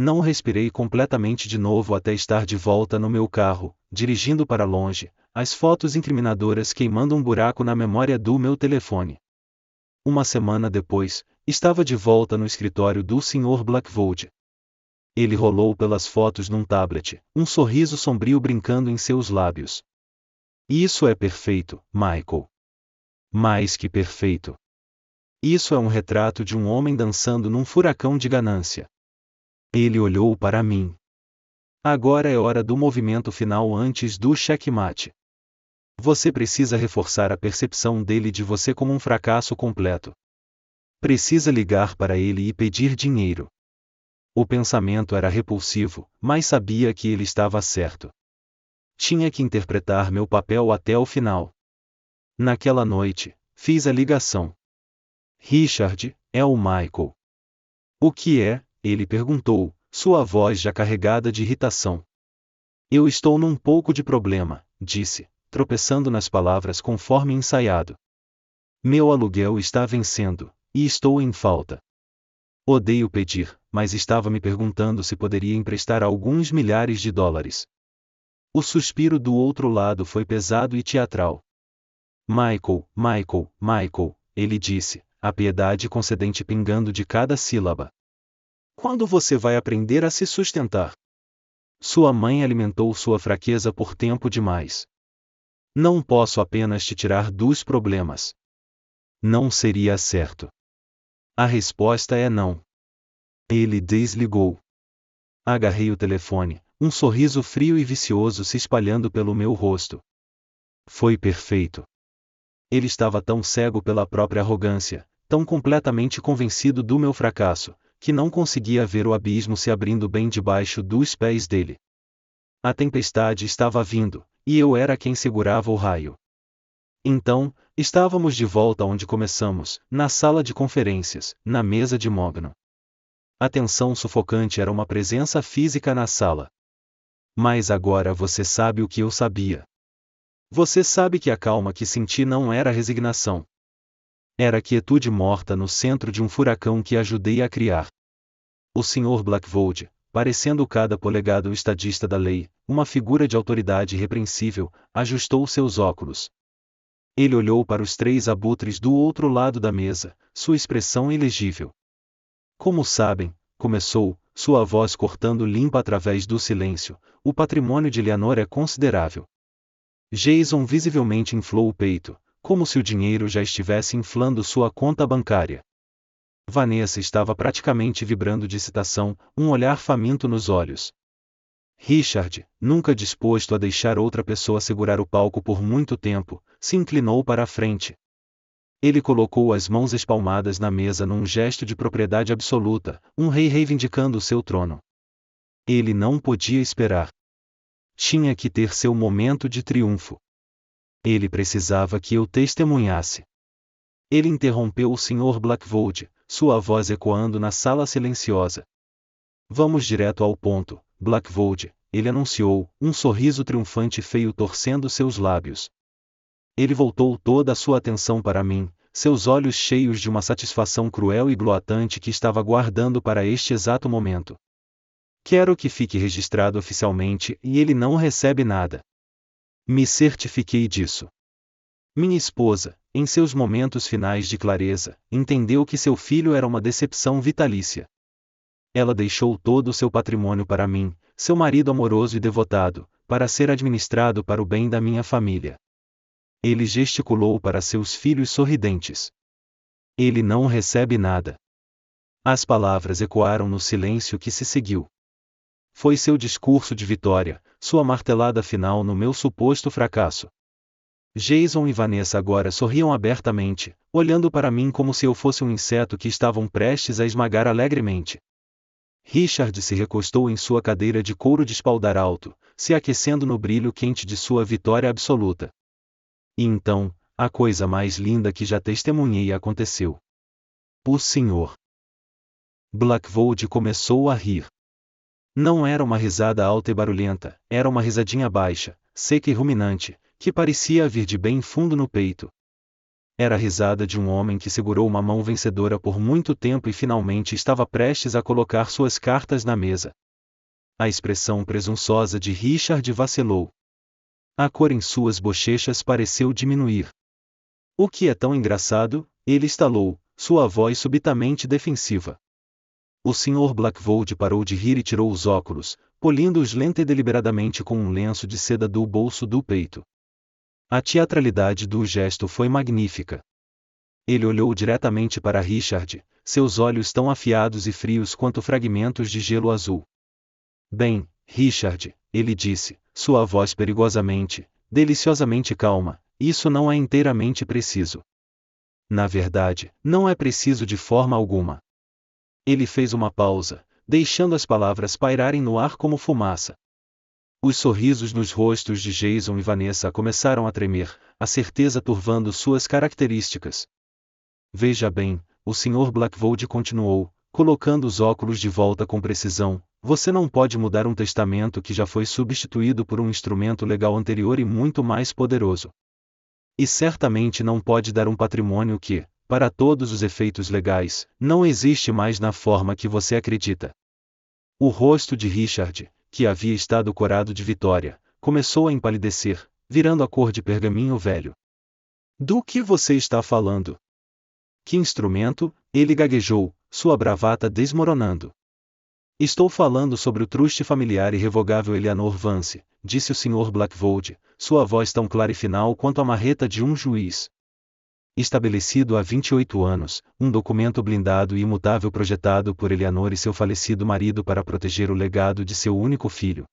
Não respirei completamente de novo até estar de volta no meu carro, dirigindo para longe, as fotos incriminadoras queimando um buraco na memória do meu telefone. Uma semana depois, estava de volta no escritório do Sr. Blackwood. Ele rolou pelas fotos num tablet, um sorriso sombrio brincando em seus lábios. Isso é perfeito, Michael. Mais que perfeito. Isso é um retrato de um homem dançando num furacão de ganância. Ele olhou para mim. Agora é hora do movimento final antes do checkmate. Você precisa reforçar a percepção dele de você como um fracasso completo. Precisa ligar para ele e pedir dinheiro. O pensamento era repulsivo, mas sabia que ele estava certo. Tinha que interpretar meu papel até o final. Naquela noite, fiz a ligação. Richard, é o Michael. O que é? Ele perguntou, sua voz já carregada de irritação. Eu estou num pouco de problema, disse, tropeçando nas palavras conforme ensaiado. Meu aluguel está vencendo, e estou em falta. Odeio pedir, mas estava me perguntando se poderia emprestar alguns milhares de dólares. O suspiro do outro lado foi pesado e teatral. Michael, Michael, Michael, ele disse, a piedade concedente pingando de cada sílaba. Quando você vai aprender a se sustentar? Sua mãe alimentou sua fraqueza por tempo demais. Não posso apenas te tirar dos problemas. Não seria certo. A resposta é não. Ele desligou. Agarrei o telefone, um sorriso frio e vicioso se espalhando pelo meu rosto. Foi perfeito. Ele estava tão cego pela própria arrogância, tão completamente convencido do meu fracasso, que não conseguia ver o abismo se abrindo bem debaixo dos pés dele. A tempestade estava vindo, e eu era quem segurava o raio. Então, estávamos de volta onde começamos, na sala de conferências, na mesa de mogno. A tensão sufocante era uma presença física na sala. Mas agora você sabe o que eu sabia. Você sabe que a calma que senti não era resignação. Era a quietude morta no centro de um furacão que ajudei a criar. O Sr. Blackwood, parecendo cada polegado estadista da lei, uma figura de autoridade irrepreensível, ajustou seus óculos. Ele olhou para os três abutres do outro lado da mesa, sua expressão ilegível. Como sabem, começou, sua voz cortando limpa através do silêncio, o patrimônio de Leonor é considerável. Jason visivelmente inflou o peito, como se o dinheiro já estivesse inflando sua conta bancária. Vanessa estava praticamente vibrando de excitação, um olhar faminto nos olhos. Richard, nunca disposto a deixar outra pessoa segurar o palco por muito tempo, se inclinou para a frente. Ele colocou as mãos espalmadas na mesa num gesto de propriedade absoluta, um rei reivindicando o seu trono. Ele não podia esperar. Tinha que ter seu momento de triunfo. Ele precisava que eu testemunhasse. Ele interrompeu o Sr. Blackwood, sua voz ecoando na sala silenciosa. Vamos direto ao ponto, Blackwood, ele anunciou, um sorriso triunfante feio torcendo seus lábios. Ele voltou toda a sua atenção para mim, seus olhos cheios de uma satisfação cruel e gloatante que estava guardando para este exato momento. Quero que fique registrado oficialmente e ele não recebe nada. Me certifiquei disso. Minha esposa, em seus momentos finais de clareza, entendeu que seu filho era uma decepção vitalícia. Ela deixou todo o seu patrimônio para mim, seu marido amoroso e devotado, para ser administrado para o bem da minha família. Ele gesticulou para seus filhos sorridentes. Ele não recebe nada. As palavras ecoaram no silêncio que se seguiu. Foi seu discurso de vitória, sua martelada final no meu suposto fracasso. Jason e Vanessa agora sorriam abertamente, olhando para mim como se eu fosse um inseto que estavam prestes a esmagar alegremente. Richard se recostou em sua cadeira de couro de espaldar alto, se aquecendo no brilho quente de sua vitória absoluta. E então, a coisa mais linda que já testemunhei aconteceu. O Sr. Blackvold começou a rir. Não era uma risada alta e barulhenta, era uma risadinha baixa, seca e ruminante, que parecia vir de bem fundo no peito. Era a risada de um homem que segurou uma mão vencedora por muito tempo e finalmente estava prestes a colocar suas cartas na mesa. A expressão presunçosa de Richard vacilou. A cor em suas bochechas pareceu diminuir. O que é tão engraçado? Ele estalou, sua voz subitamente defensiva. O Sr. Blackvold parou de rir e tirou os óculos, polindo-os lenta e deliberadamente com um lenço de seda do bolso do peito. A teatralidade do gesto foi magnífica. Ele olhou diretamente para Richard, seus olhos tão afiados e frios quanto fragmentos de gelo azul. Bem, Richard, ele disse, sua voz perigosamente, deliciosamente calma, isso não é inteiramente preciso. Na verdade, não é preciso de forma alguma. Ele fez uma pausa, deixando as palavras pairarem no ar como fumaça. Os sorrisos nos rostos de Jason e Vanessa começaram a tremer, a certeza turvando suas características. Veja bem, o Sr. Blackvold continuou, colocando os óculos de volta com precisão, você não pode mudar um testamento que já foi substituído por um instrumento legal anterior e muito mais poderoso. E certamente não pode dar um patrimônio que, para todos os efeitos legais, não existe mais na forma que você acredita. O rosto de Richard, que havia estado corado de vitória, começou a empalidecer, virando a cor de pergaminho velho. Do que você está falando? Que instrumento? Ele gaguejou, sua bravata desmoronando. Estou falando sobre o truste familiar irrevogável Eleanor Vance, disse o Sr. Blackvold, sua voz tão clara e final quanto a marreta de um juiz. Estabelecido há 28 anos, um documento blindado e imutável projetado por Eleanor e seu falecido marido para proteger o legado de seu único filho.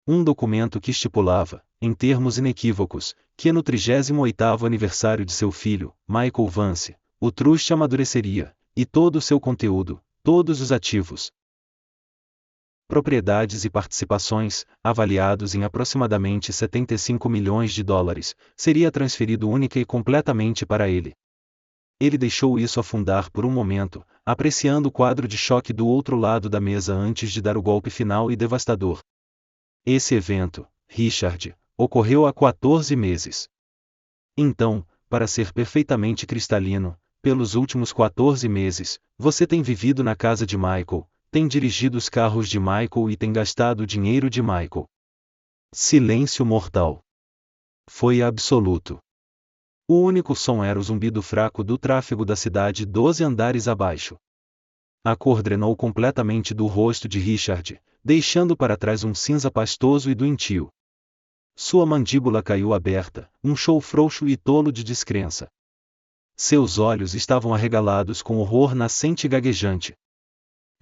Um documento que estipulava, em termos inequívocos, que no 38º aniversário de seu filho, Michael Vance, o truste amadureceria, e todo o seu conteúdo, todos os ativos, propriedades e participações, avaliados em aproximadamente 75 milhões de dólares, seria transferido única e completamente para ele. Ele deixou isso afundar por um momento, apreciando o quadro de choque do outro lado da mesa antes de dar o golpe final e devastador. Esse evento, Richard, ocorreu há 14 meses. Então, para ser perfeitamente cristalino, pelos últimos 14 meses, você tem vivido na casa de Michael, tem dirigido os carros de Michael e tem gastado o dinheiro de Michael. Silêncio mortal. Foi absoluto. O único som era o zumbido fraco do tráfego da cidade 12 andares abaixo. A cor drenou completamente do rosto de Richard, deixando para trás um cinza pastoso e doentio. Sua mandíbula caiu aberta, um show frouxo e tolo de descrença. Seus olhos estavam arregalados com horror nascente e gaguejante.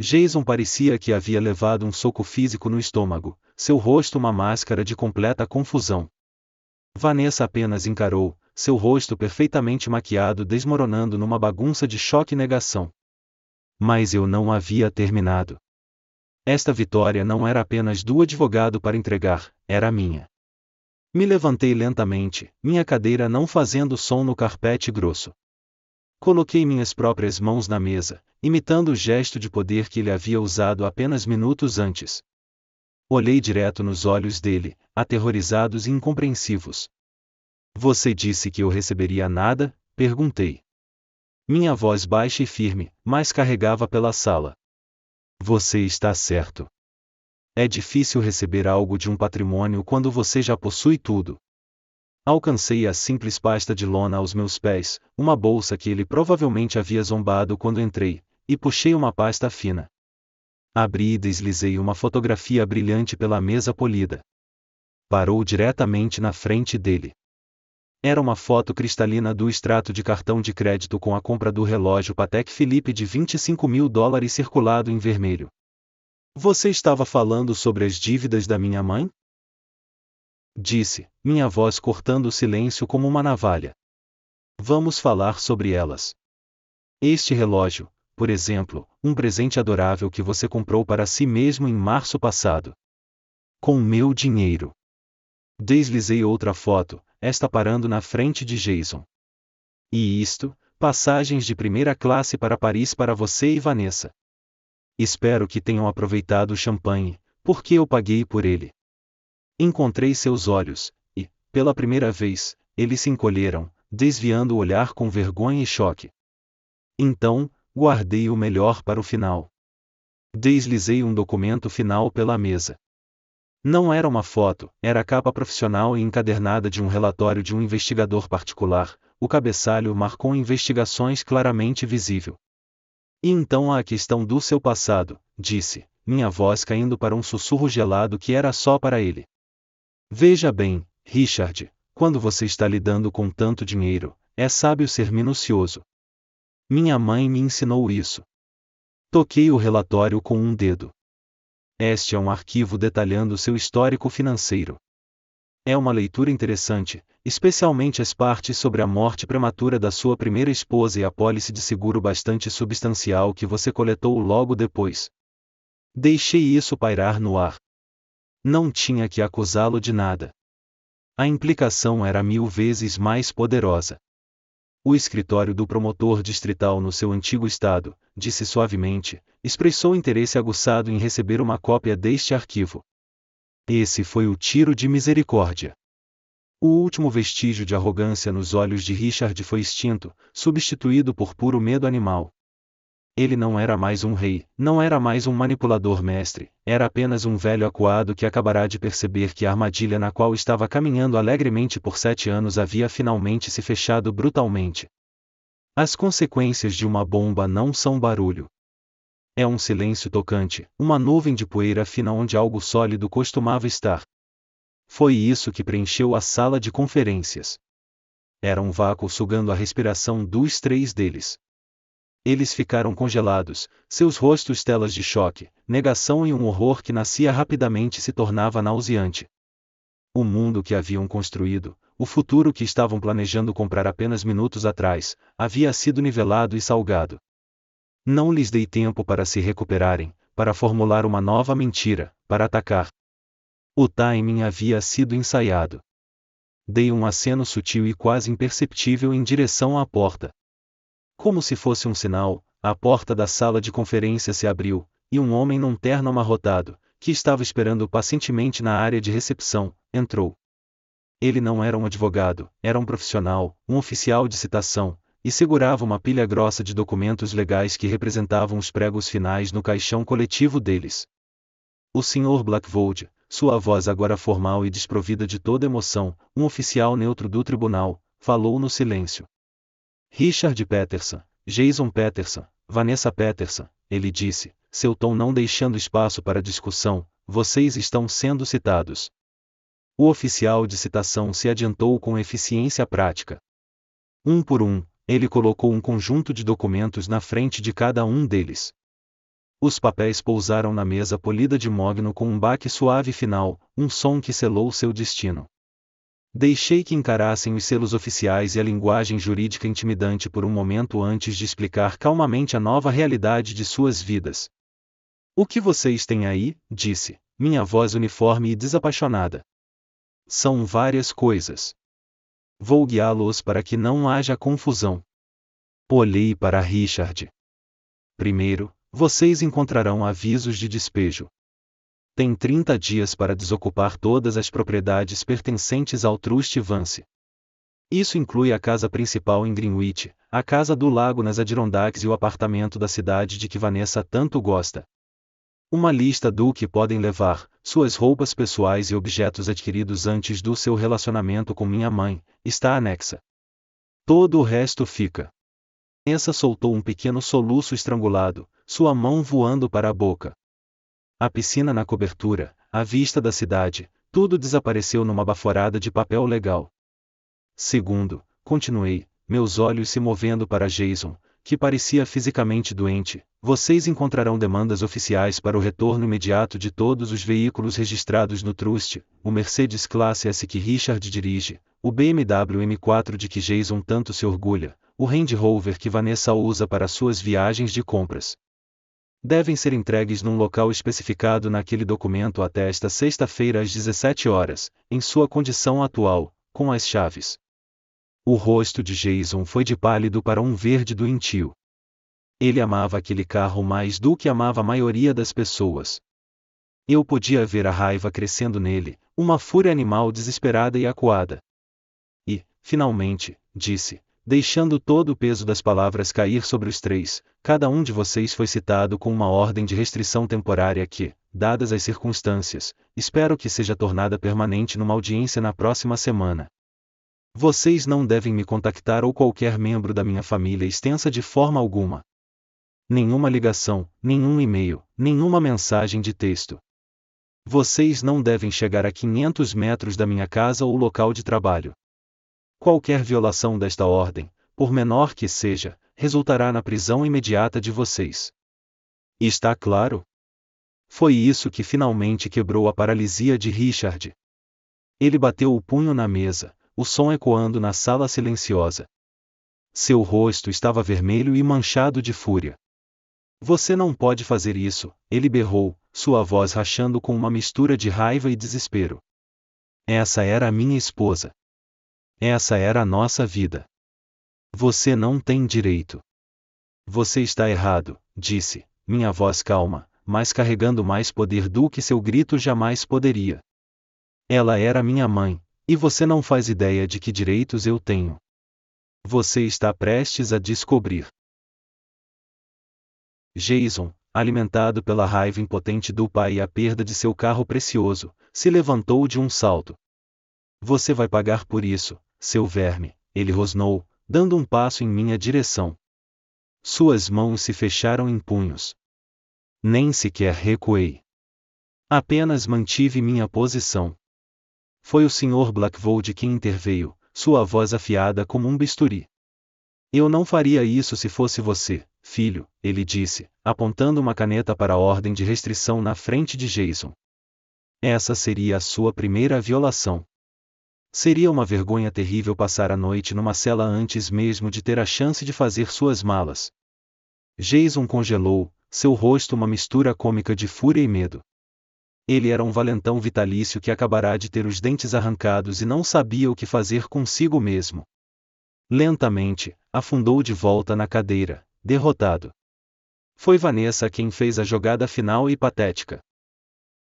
Jason parecia que havia levado um soco físico no estômago, seu rosto uma máscara de completa confusão. Vanessa apenas encarou, seu rosto perfeitamente maquiado desmoronando numa bagunça de choque e negação. Mas eu não havia terminado. Esta vitória não era apenas do advogado para entregar, era minha. Me levantei lentamente, minha cadeira não fazendo som no carpete grosso. Coloquei minhas próprias mãos na mesa, imitando o gesto de poder que ele havia usado apenas minutos antes. Olhei direto nos olhos dele, aterrorizados e incompreensivos. Você disse que eu receberia nada? Perguntei. Minha voz baixa e firme, mas carregava pela sala. Você está certo. É difícil receber algo de um patrimônio quando você já possui tudo. Alcancei a simples pasta de lona aos meus pés, uma bolsa que ele provavelmente havia zombado quando entrei, e puxei uma pasta fina. Abri e deslizei uma fotografia brilhante pela mesa polida. Parou diretamente na frente dele. Era uma foto cristalina do extrato de cartão de crédito com a compra do relógio Patek Philippe de $25.000 circulado em vermelho. Você estava falando sobre as dívidas da minha mãe? Disse, minha voz cortando o silêncio como uma navalha. Vamos falar sobre elas. Este relógio, por exemplo, um presente adorável que você comprou para si mesmo em março passado. Com meu dinheiro. Deslizei outra foto, esta parando na frente de Jason. E isto, passagens de primeira classe para Paris para você e Vanessa. Espero que tenham aproveitado o champanhe, porque eu paguei por ele. Encontrei seus olhos, e, pela primeira vez, eles se encolheram, desviando o olhar com vergonha e choque. Então, guardei o melhor para o final. Deslizei um documento final pela mesa. Não era uma foto, era a capa profissional e encadernada de um relatório de um investigador particular, o cabeçalho marcou investigações claramente visível. E então há a questão do seu passado, disse, minha voz caindo para um sussurro gelado que era só para ele. Veja bem, Richard, quando você está lidando com tanto dinheiro, é sábio ser minucioso. Minha mãe me ensinou isso. Toquei o relatório com um dedo. Este é um arquivo detalhando seu histórico financeiro. É uma leitura interessante, especialmente as partes sobre a morte prematura da sua primeira esposa e a apólice de seguro bastante substancial que você coletou logo depois. Deixei isso pairar no ar. Não tinha que acusá-lo de nada. A implicação era 1000 vezes mais poderosa. O escritório do promotor distrital no seu antigo estado, disse suavemente, expressou interesse aguçado em receber uma cópia deste arquivo. Esse foi o tiro de misericórdia. O último vestígio de arrogância nos olhos de Richard foi extinto, substituído por puro medo animal. Ele não era mais um rei, não era mais um manipulador mestre, era apenas um velho acuado que acabará de perceber que a armadilha na qual estava caminhando alegremente por 7 anos havia finalmente se fechado brutalmente. As consequências de uma bomba não são barulho. É um silêncio tocante, uma nuvem de poeira fina onde algo sólido costumava estar. Foi isso que preencheu a sala de conferências. Era um vácuo sugando a respiração dos 3 deles. Eles ficaram congelados, seus rostos telas de choque, negação e um horror que nascia rapidamente se tornava nauseante. O mundo que haviam construído, o futuro que estavam planejando comprar apenas minutos atrás, havia sido nivelado e salgado. Não lhes dei tempo para se recuperarem, para formular uma nova mentira, para atacar. O timing havia sido ensaiado. Dei um aceno sutil e quase imperceptível em direção à porta. Como se fosse um sinal, a porta da sala de conferência se abriu, e um homem num terno amarrotado, que estava esperando pacientemente na área de recepção, entrou. Ele não era um advogado, era um profissional, um oficial de citação, e segurava uma pilha grossa de documentos legais que representavam os pregos finais no caixão coletivo deles. O Sr. Blackvold, sua voz agora formal e desprovida de toda emoção, um oficial neutro do tribunal, falou no silêncio. Richard Peterson, Jason Peterson, Vanessa Peterson, ele disse, seu tom não deixando espaço para discussão, vocês estão sendo citados. O oficial de citação se adiantou com eficiência prática. Um por um, ele colocou um conjunto de documentos na frente de cada um deles. Os papéis pousaram na mesa polida de mogno com um baque suave final, um som que selou seu destino. Deixei que encarassem os selos oficiais e a linguagem jurídica intimidante por um momento antes de explicar calmamente a nova realidade de suas vidas. O que vocês têm aí? Disse, minha voz uniforme e desapaixonada. São várias coisas. Vou guiá-los para que não haja confusão. Olhei para Richard. Primeiro, vocês encontrarão avisos de despejo. Tem 30 dias para desocupar todas as propriedades pertencentes ao Trust Vance. Isso inclui a casa principal em Greenwich, a casa do lago nas Adirondacks e o apartamento da cidade de que Vanessa tanto gosta. Uma lista do que podem levar, suas roupas pessoais e objetos adquiridos antes do seu relacionamento com minha mãe, está anexa. Todo o resto fica. Vanessa soltou um pequeno soluço estrangulado, sua mão voando para a boca. A piscina na cobertura, a vista da cidade, tudo desapareceu numa baforada de papel legal. Segundo, continuei, meus olhos se movendo para Jason, que parecia fisicamente doente, vocês encontrarão demandas oficiais para o retorno imediato de todos os veículos registrados no Trust, o Mercedes Classe S que Richard dirige, o BMW M4 de que Jason tanto se orgulha, o Range Rover que Vanessa usa para suas viagens de compras. Devem ser entregues num local especificado naquele documento até esta sexta-feira às 17 horas, em sua condição atual, com as chaves. O rosto de Jason foi de pálido para um verde doentio. Ele amava aquele carro mais do que amava a maioria das pessoas. Eu podia ver a raiva crescendo nele, uma fúria animal desesperada e acuada. E, finalmente, disse, deixando todo o peso das palavras cair sobre os três, cada um de vocês foi citado com uma ordem de restrição temporária que, dadas as circunstâncias, espero que seja tornada permanente numa audiência na próxima semana. Vocês não devem me contactar ou qualquer membro da minha família extensa de forma alguma. Nenhuma ligação, nenhum e-mail, nenhuma mensagem de texto. Vocês não devem chegar a 500 metros da minha casa ou local de trabalho. Qualquer violação desta ordem, por menor que seja, resultará na prisão imediata de vocês. Está claro? Foi isso que finalmente quebrou a paralisia de Richard. Ele bateu o punho na mesa, o som ecoando na sala silenciosa. Seu rosto estava vermelho e manchado de fúria. Você não pode fazer isso, ele berrou, sua voz rachando com uma mistura de raiva e desespero. Essa era a minha esposa. Essa era a nossa vida. Você não tem direito. Você está errado, disse, minha voz calma, mas carregando mais poder do que seu grito jamais poderia. Ela era minha mãe, e você não faz ideia de que direitos eu tenho. Você está prestes a descobrir. Jason, alimentado pela raiva impotente do pai e a perda de seu carro precioso, se levantou de um salto. Você vai pagar por isso, seu verme, ele rosnou, dando um passo em minha direção. Suas mãos se fecharam em punhos. Nem sequer recuei. Apenas mantive minha posição. Foi o Sr. Blackwood quem interveio, sua voz afiada como um bisturi. Eu não faria isso se fosse você, filho, ele disse, apontando uma caneta para a ordem de restrição na frente de Jason. Essa seria a sua primeira violação. Seria uma vergonha terrível passar a noite numa cela antes mesmo de ter a chance de fazer suas malas. Jason congelou, seu rosto uma mistura cômica de fúria e medo. Ele era um valentão vitalício que acabará de ter os dentes arrancados e não sabia o que fazer consigo mesmo. Lentamente, afundou de volta na cadeira, derrotado. Foi Vanessa quem fez a jogada final e patética.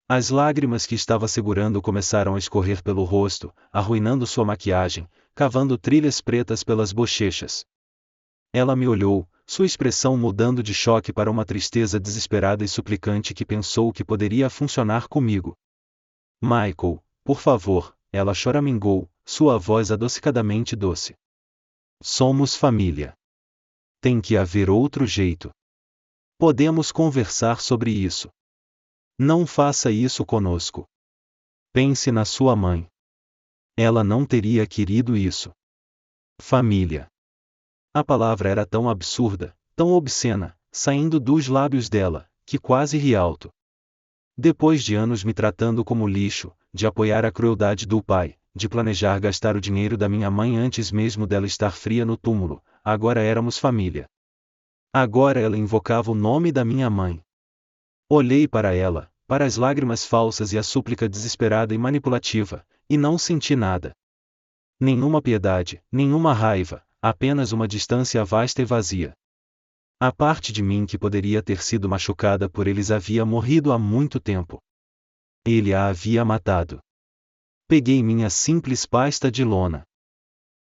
As lágrimas que estava segurando começaram a escorrer pelo rosto, arruinando sua maquiagem, cavando trilhas pretas pelas bochechas. Ela me olhou, sua expressão mudando de choque para uma tristeza desesperada e suplicante que pensou que poderia funcionar comigo. Michael, por favor, ela choramingou, sua voz adocicadamente doce. Somos família. Tem que haver outro jeito. Podemos conversar sobre isso. Não faça isso conosco. Pense na sua mãe. Ela não teria querido isso. Família. A palavra era tão absurda, tão obscena, saindo dos lábios dela, que quase ri alto. Depois de anos me tratando como lixo, de apoiar a crueldade do pai, de planejar gastar o dinheiro da minha mãe antes mesmo dela estar fria no túmulo, agora éramos família. Agora ela invocava o nome da minha mãe. Olhei para ela, para as lágrimas falsas e a súplica desesperada e manipulativa, e não senti nada. Nenhuma piedade, nenhuma raiva, apenas uma distância vasta e vazia. A parte de mim que poderia ter sido machucada por eles havia morrido há muito tempo. Ele a havia matado. Peguei minha simples pasta de lona.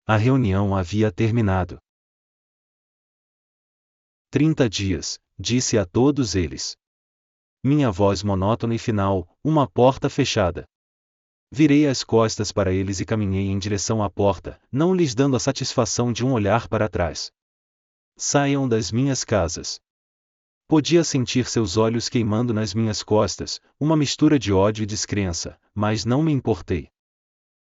A reunião havia terminado. 30 dias, disse a todos eles. Minha voz monótona e final, uma porta fechada. Virei as costas para eles e caminhei em direção à porta, não lhes dando a satisfação de um olhar para trás. Saiam das minhas casas. Podia sentir seus olhos queimando nas minhas costas, uma mistura de ódio e descrença, mas não me importei.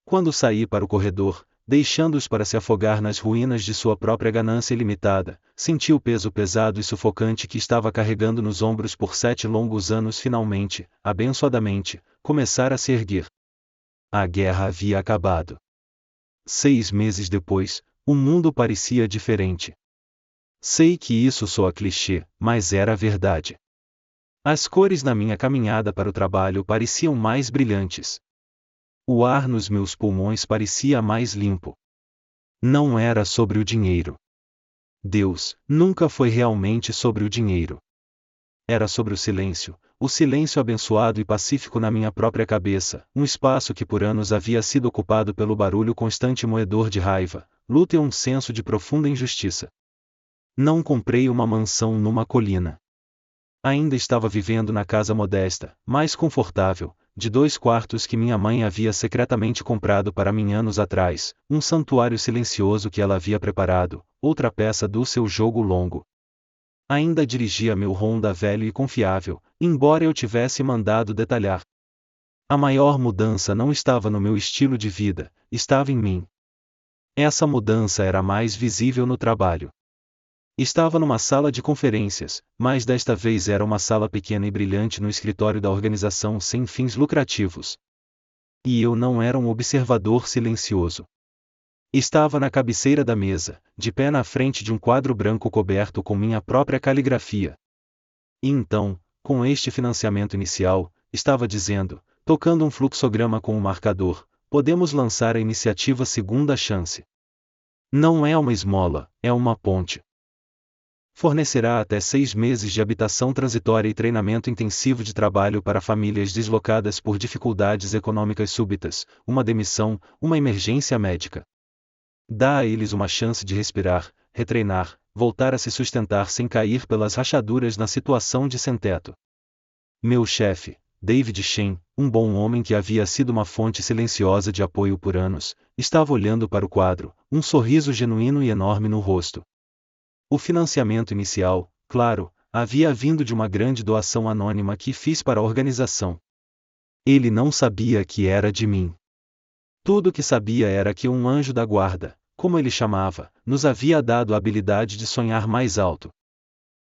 Quando saí para o corredor, deixando-os para se afogar nas ruínas de sua própria ganância ilimitada, senti o peso pesado e sufocante que estava carregando nos ombros por 7 longos anos finalmente, abençoadamente, começar a se erguer. A guerra havia acabado. 6 meses depois, o mundo parecia diferente. Sei que isso soa clichê, mas era a verdade. As cores na minha caminhada para o trabalho pareciam mais brilhantes. O ar nos meus pulmões parecia mais limpo. Não era sobre o dinheiro. Deus nunca foi realmente sobre o dinheiro. Era sobre o silêncio abençoado e pacífico na minha própria cabeça, um espaço que por anos havia sido ocupado pelo barulho constante e moedor de raiva, luta e um senso de profunda injustiça. Não comprei uma mansão numa colina. Ainda estava vivendo na casa modesta, mais confortável, de 2 quartos que minha mãe havia secretamente comprado para mim anos atrás, um santuário silencioso que ela havia preparado, outra peça do seu jogo longo. Ainda dirigia meu Honda velho e confiável, embora eu tivesse mandado detalhar. A maior mudança não estava no meu estilo de vida, estava em mim. Essa mudança era mais visível no trabalho. Estava numa sala de conferências, mas desta vez era uma sala pequena e brilhante no escritório da organização sem fins lucrativos. E eu não era um observador silencioso. Estava na cabeceira da mesa, de pé na frente de um quadro branco coberto com minha própria caligrafia. E então, com este financiamento inicial, estava dizendo, tocando um fluxograma com um marcador, podemos lançar a iniciativa Segunda Chance. Não é uma esmola, é uma ponte. Fornecerá até 6 meses de habitação transitória e treinamento intensivo de trabalho para famílias deslocadas por dificuldades econômicas súbitas, uma demissão, uma emergência médica. Dá a eles uma chance de respirar, retreinar, voltar a se sustentar sem cair pelas rachaduras na situação de sem-teto. Meu chefe, David Shen, um bom homem que havia sido uma fonte silenciosa de apoio por anos, estava olhando para o quadro, um sorriso genuíno e enorme no rosto. O financiamento inicial, claro, havia vindo de uma grande doação anônima que fiz para a organização. Ele não sabia que era de mim. Tudo o que sabia era que um anjo da guarda, como ele chamava, nos havia dado a habilidade de sonhar mais alto.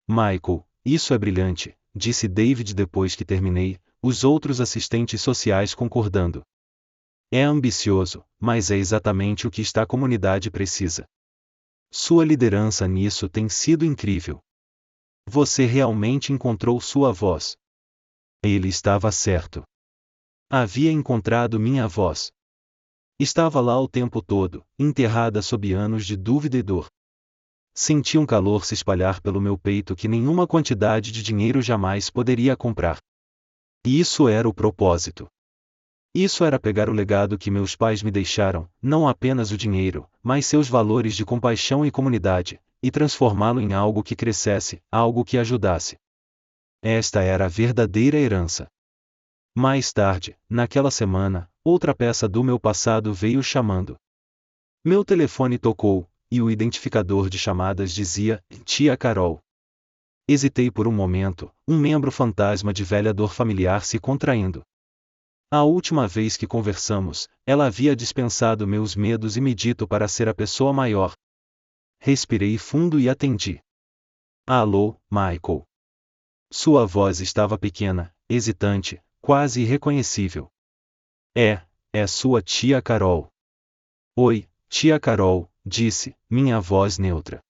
Michael, isso é brilhante, disse David depois que terminei, os outros assistentes sociais concordando. É ambicioso, mas é exatamente o que esta comunidade precisa. Sua liderança nisso tem sido incrível. Você realmente encontrou sua voz. Ele estava certo. Havia encontrado minha voz. Estava lá o tempo todo, enterrada sob anos de dúvida e dor. Senti um calor se espalhar pelo meu peito que nenhuma quantidade de dinheiro jamais poderia comprar. E isso era o propósito. Isso era pegar o legado que meus pais me deixaram, não apenas o dinheiro, mas seus valores de compaixão e comunidade, e transformá-lo em algo que crescesse, algo que ajudasse. Esta era a verdadeira herança. Mais tarde, naquela semana, outra peça do meu passado veio chamando. Meu telefone tocou, e o identificador de chamadas dizia, Tia Carol. Hesitei por um momento, um membro fantasma de velha dor familiar se contraindo. A última vez que conversamos, ela havia dispensado meus medos e me dito para ser a pessoa maior. Respirei fundo e atendi. Alô, Michael. Sua voz estava pequena, hesitante, quase irreconhecível. É sua tia Carol. Oi, tia Carol, disse, minha voz neutra.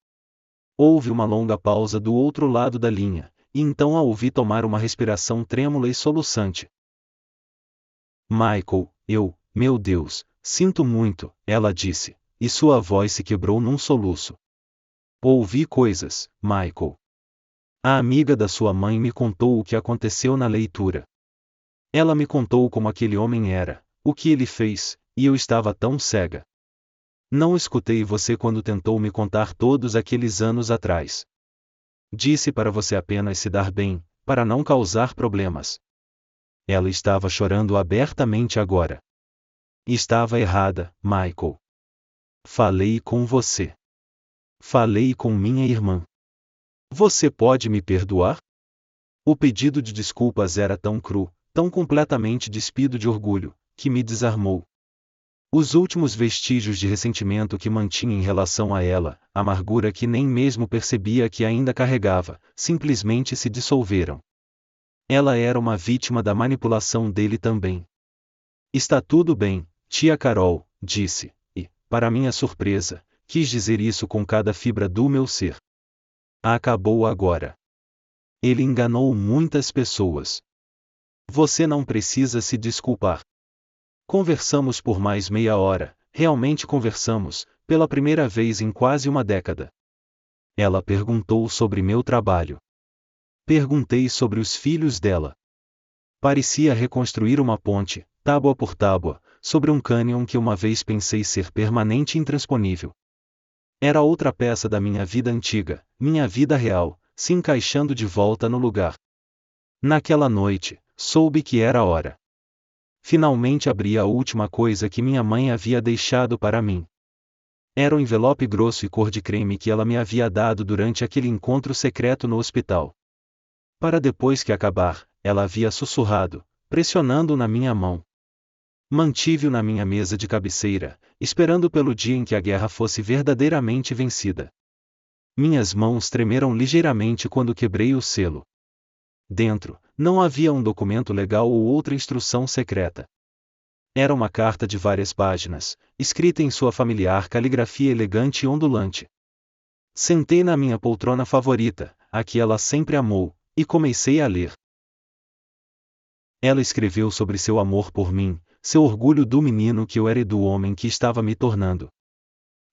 Houve uma longa pausa do outro lado da linha, e então a ouvi tomar uma respiração trêmula e soluçante. Michael, meu Deus, sinto muito, ela disse, e sua voz se quebrou num soluço. Ouvi coisas, Michael. A amiga da sua mãe me contou o que aconteceu na leitura. Ela me contou como aquele homem era, o que ele fez, e eu estava tão cega. Não escutei você quando tentou me contar todos aqueles anos atrás. Disse para você apenas se dar bem, para não causar problemas. Ela estava chorando abertamente agora. Estava errada, Michael. Falei com você. Falei com minha irmã. Você pode me perdoar? O pedido de desculpas era tão cru, tão completamente despido de orgulho, que me desarmou. Os últimos vestígios de ressentimento que mantinha em relação a ela, amargura que nem mesmo percebia que ainda carregava, simplesmente se dissolveram. Ela era uma vítima da manipulação dele também. Está tudo bem, tia Carol, disse, e, para minha surpresa, quis dizer isso com cada fibra do meu ser. Acabou agora. Ele enganou muitas pessoas. Você não precisa se desculpar. Conversamos por mais meia hora, realmente conversamos, pela primeira vez em quase uma década. Ela perguntou sobre meu trabalho. Perguntei sobre os filhos dela. Parecia reconstruir uma ponte, tábua por tábua, sobre um cânion que uma vez pensei ser permanente e intransponível. Era outra peça da minha vida antiga, minha vida real, se encaixando de volta no lugar. Naquela noite, soube que era a hora. Finalmente abri a última coisa que minha mãe havia deixado para mim. Era um envelope grosso e cor de creme que ela me havia dado durante aquele encontro secreto no hospital. Para depois que acabar, ela havia sussurrado, pressionando na minha mão. Mantive-o na minha mesa de cabeceira, esperando pelo dia em que a guerra fosse verdadeiramente vencida. Minhas mãos tremeram ligeiramente quando quebrei o selo. Dentro, não havia um documento legal ou outra instrução secreta. Era uma carta de várias páginas, escrita em sua familiar caligrafia elegante e ondulante. Sentei na minha poltrona favorita, a que ela sempre amou, e comecei a ler. Ela escreveu sobre seu amor por mim, seu orgulho do menino que eu era e do homem que estava me tornando.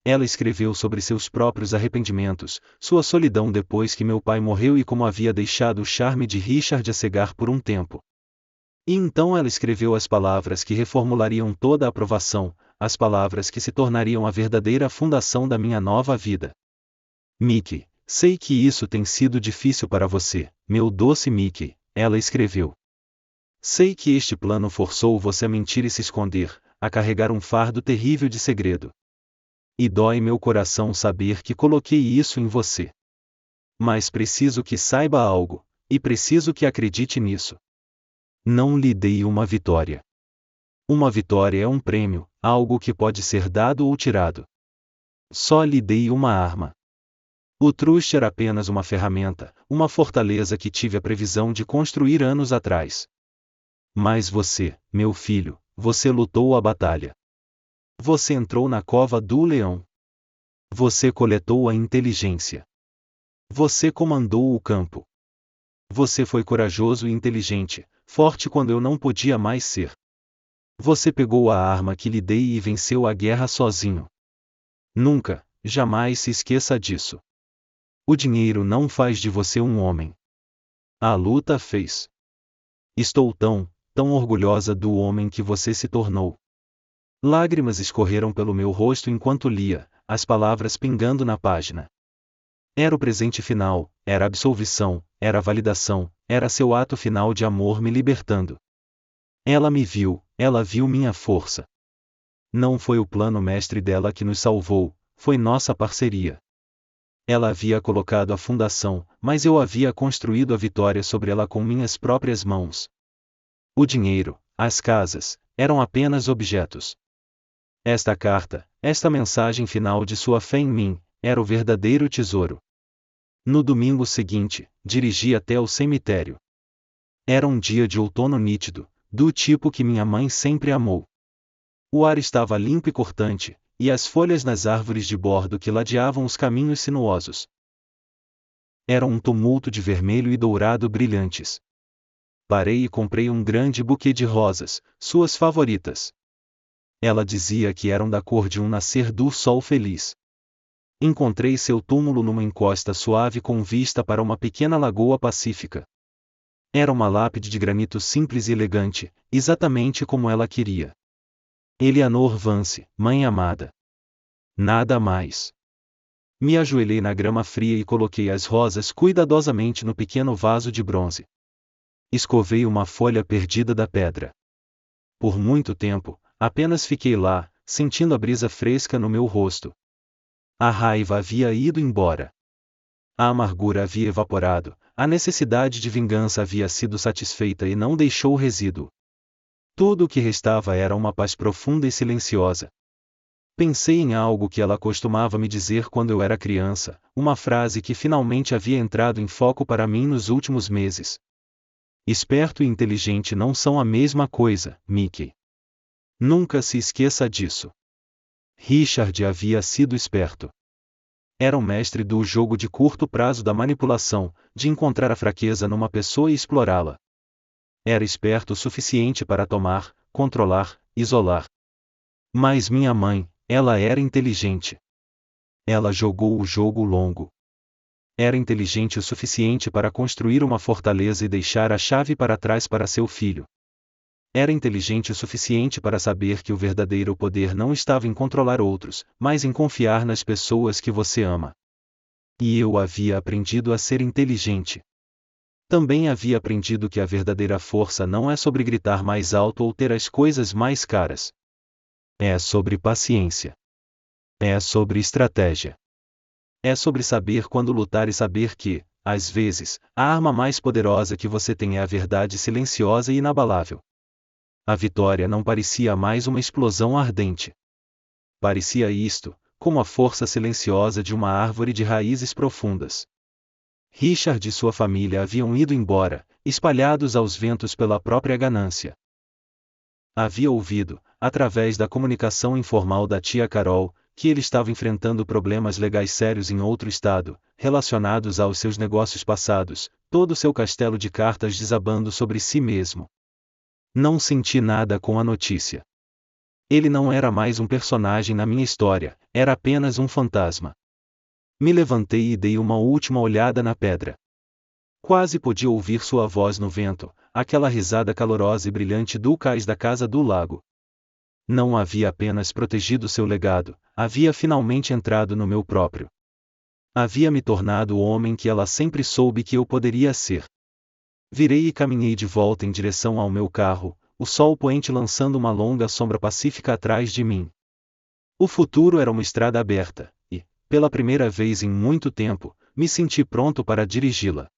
Ela escreveu sobre seus próprios arrependimentos, sua solidão depois que meu pai morreu e como havia deixado o charme de Richard a cegar por um tempo. E então ela escreveu as palavras que reformulariam toda a aprovação, as palavras que se tornariam a verdadeira fundação da minha nova vida. Mickey, sei que isso tem sido difícil para você, meu doce Mickey, ela escreveu. Sei que este plano forçou você a mentir e se esconder, a carregar um fardo terrível de segredo. E dói meu coração saber que coloquei isso em você. Mas preciso que saiba algo, e preciso que acredite nisso. Não lhe dei uma vitória. Uma vitória é um prêmio, algo que pode ser dado ou tirado. Só lhe dei uma arma. O truste era apenas uma ferramenta, uma fortaleza que tive a previsão de construir anos atrás. Mas você, meu filho, você lutou a batalha. Você entrou na cova do leão. Você coletou a inteligência. Você comandou o campo. Você foi corajoso e inteligente, forte quando eu não podia mais ser. Você pegou a arma que lhe dei e venceu a guerra sozinho. Nunca, jamais se esqueça disso. O dinheiro não faz de você um homem. A luta fez. Estou tão orgulhosa do homem que você se tornou. Lágrimas escorreram pelo meu rosto enquanto lia, as palavras pingando na página. Era o presente final, era a absolvição, era a validação, era seu ato final de amor me libertando. Ela me viu, ela viu minha força. Não foi o plano mestre dela que nos salvou, foi nossa parceria. Ela havia colocado a fundação, mas eu havia construído a vitória sobre ela com minhas próprias mãos. O dinheiro, as casas, eram apenas objetos. Esta carta, esta mensagem final de sua fé em mim, era o verdadeiro tesouro. No domingo seguinte, dirigi até o cemitério. Era um dia de outono nítido, do tipo que minha mãe sempre amou. O ar estava limpo e cortante, e as folhas nas árvores de bordo que ladeavam os caminhos sinuosos. Era um tumulto de vermelho e dourado brilhantes. Parei e comprei um grande buquê de rosas, suas favoritas. Ela dizia que eram da cor de um nascer do sol feliz. Encontrei seu túmulo numa encosta suave com vista para uma pequena lagoa pacífica. Era uma lápide de granito simples e elegante, exatamente como ela queria. Eleanor Vance, mãe amada. Nada mais. Me ajoelhei na grama fria e coloquei as rosas cuidadosamente no pequeno vaso de bronze. Escovei uma folha perdida da pedra. Por muito tempo, apenas fiquei lá, sentindo a brisa fresca no meu rosto. A raiva havia ido embora. A amargura havia evaporado, a necessidade de vingança havia sido satisfeita e não deixou resíduo. Tudo o que restava era uma paz profunda e silenciosa. Pensei em algo que ela costumava me dizer quando eu era criança, uma frase que finalmente havia entrado em foco para mim nos últimos meses. Esperto e inteligente não são a mesma coisa, Mickey. Nunca se esqueça disso. Richard havia sido esperto. Era um mestre do jogo de curto prazo da manipulação, de encontrar a fraqueza numa pessoa e explorá-la. Era esperto o suficiente para tomar, controlar, isolar. Mas minha mãe, ela era inteligente. Ela jogou o jogo longo. Era inteligente o suficiente para construir uma fortaleza e deixar a chave para trás para seu filho. Era inteligente o suficiente para saber que o verdadeiro poder não estava em controlar outros, mas em confiar nas pessoas que você ama. E eu havia aprendido a ser inteligente. Também havia aprendido que a verdadeira força não é sobre gritar mais alto ou ter as coisas mais caras. É sobre paciência. É sobre estratégia. É sobre saber quando lutar e saber que, às vezes, a arma mais poderosa que você tem é a verdade silenciosa e inabalável. A vitória não parecia mais uma explosão ardente. Parecia isto, como a força silenciosa de uma árvore de raízes profundas. Richard e sua família haviam ido embora, espalhados aos ventos pela própria ganância. Havia ouvido, através da comunicação informal da tia Carol, que ele estava enfrentando problemas legais sérios em outro estado, relacionados aos seus negócios passados, todo seu castelo de cartas desabando sobre si mesmo. Não senti nada com a notícia. Ele não era mais um personagem na minha história, era apenas um fantasma. Me levantei e dei uma última olhada na pedra. Quase podia ouvir sua voz no vento, aquela risada calorosa e brilhante do cais da casa do lago. Não havia apenas protegido seu legado, havia finalmente entrado no meu próprio. Havia me tornado o homem que ela sempre soube que eu poderia ser. Virei e caminhei de volta em direção ao meu carro, o sol poente lançando uma longa sombra pacífica atrás de mim. O futuro era uma estrada aberta, e, pela primeira vez em muito tempo, me senti pronto para dirigi-la.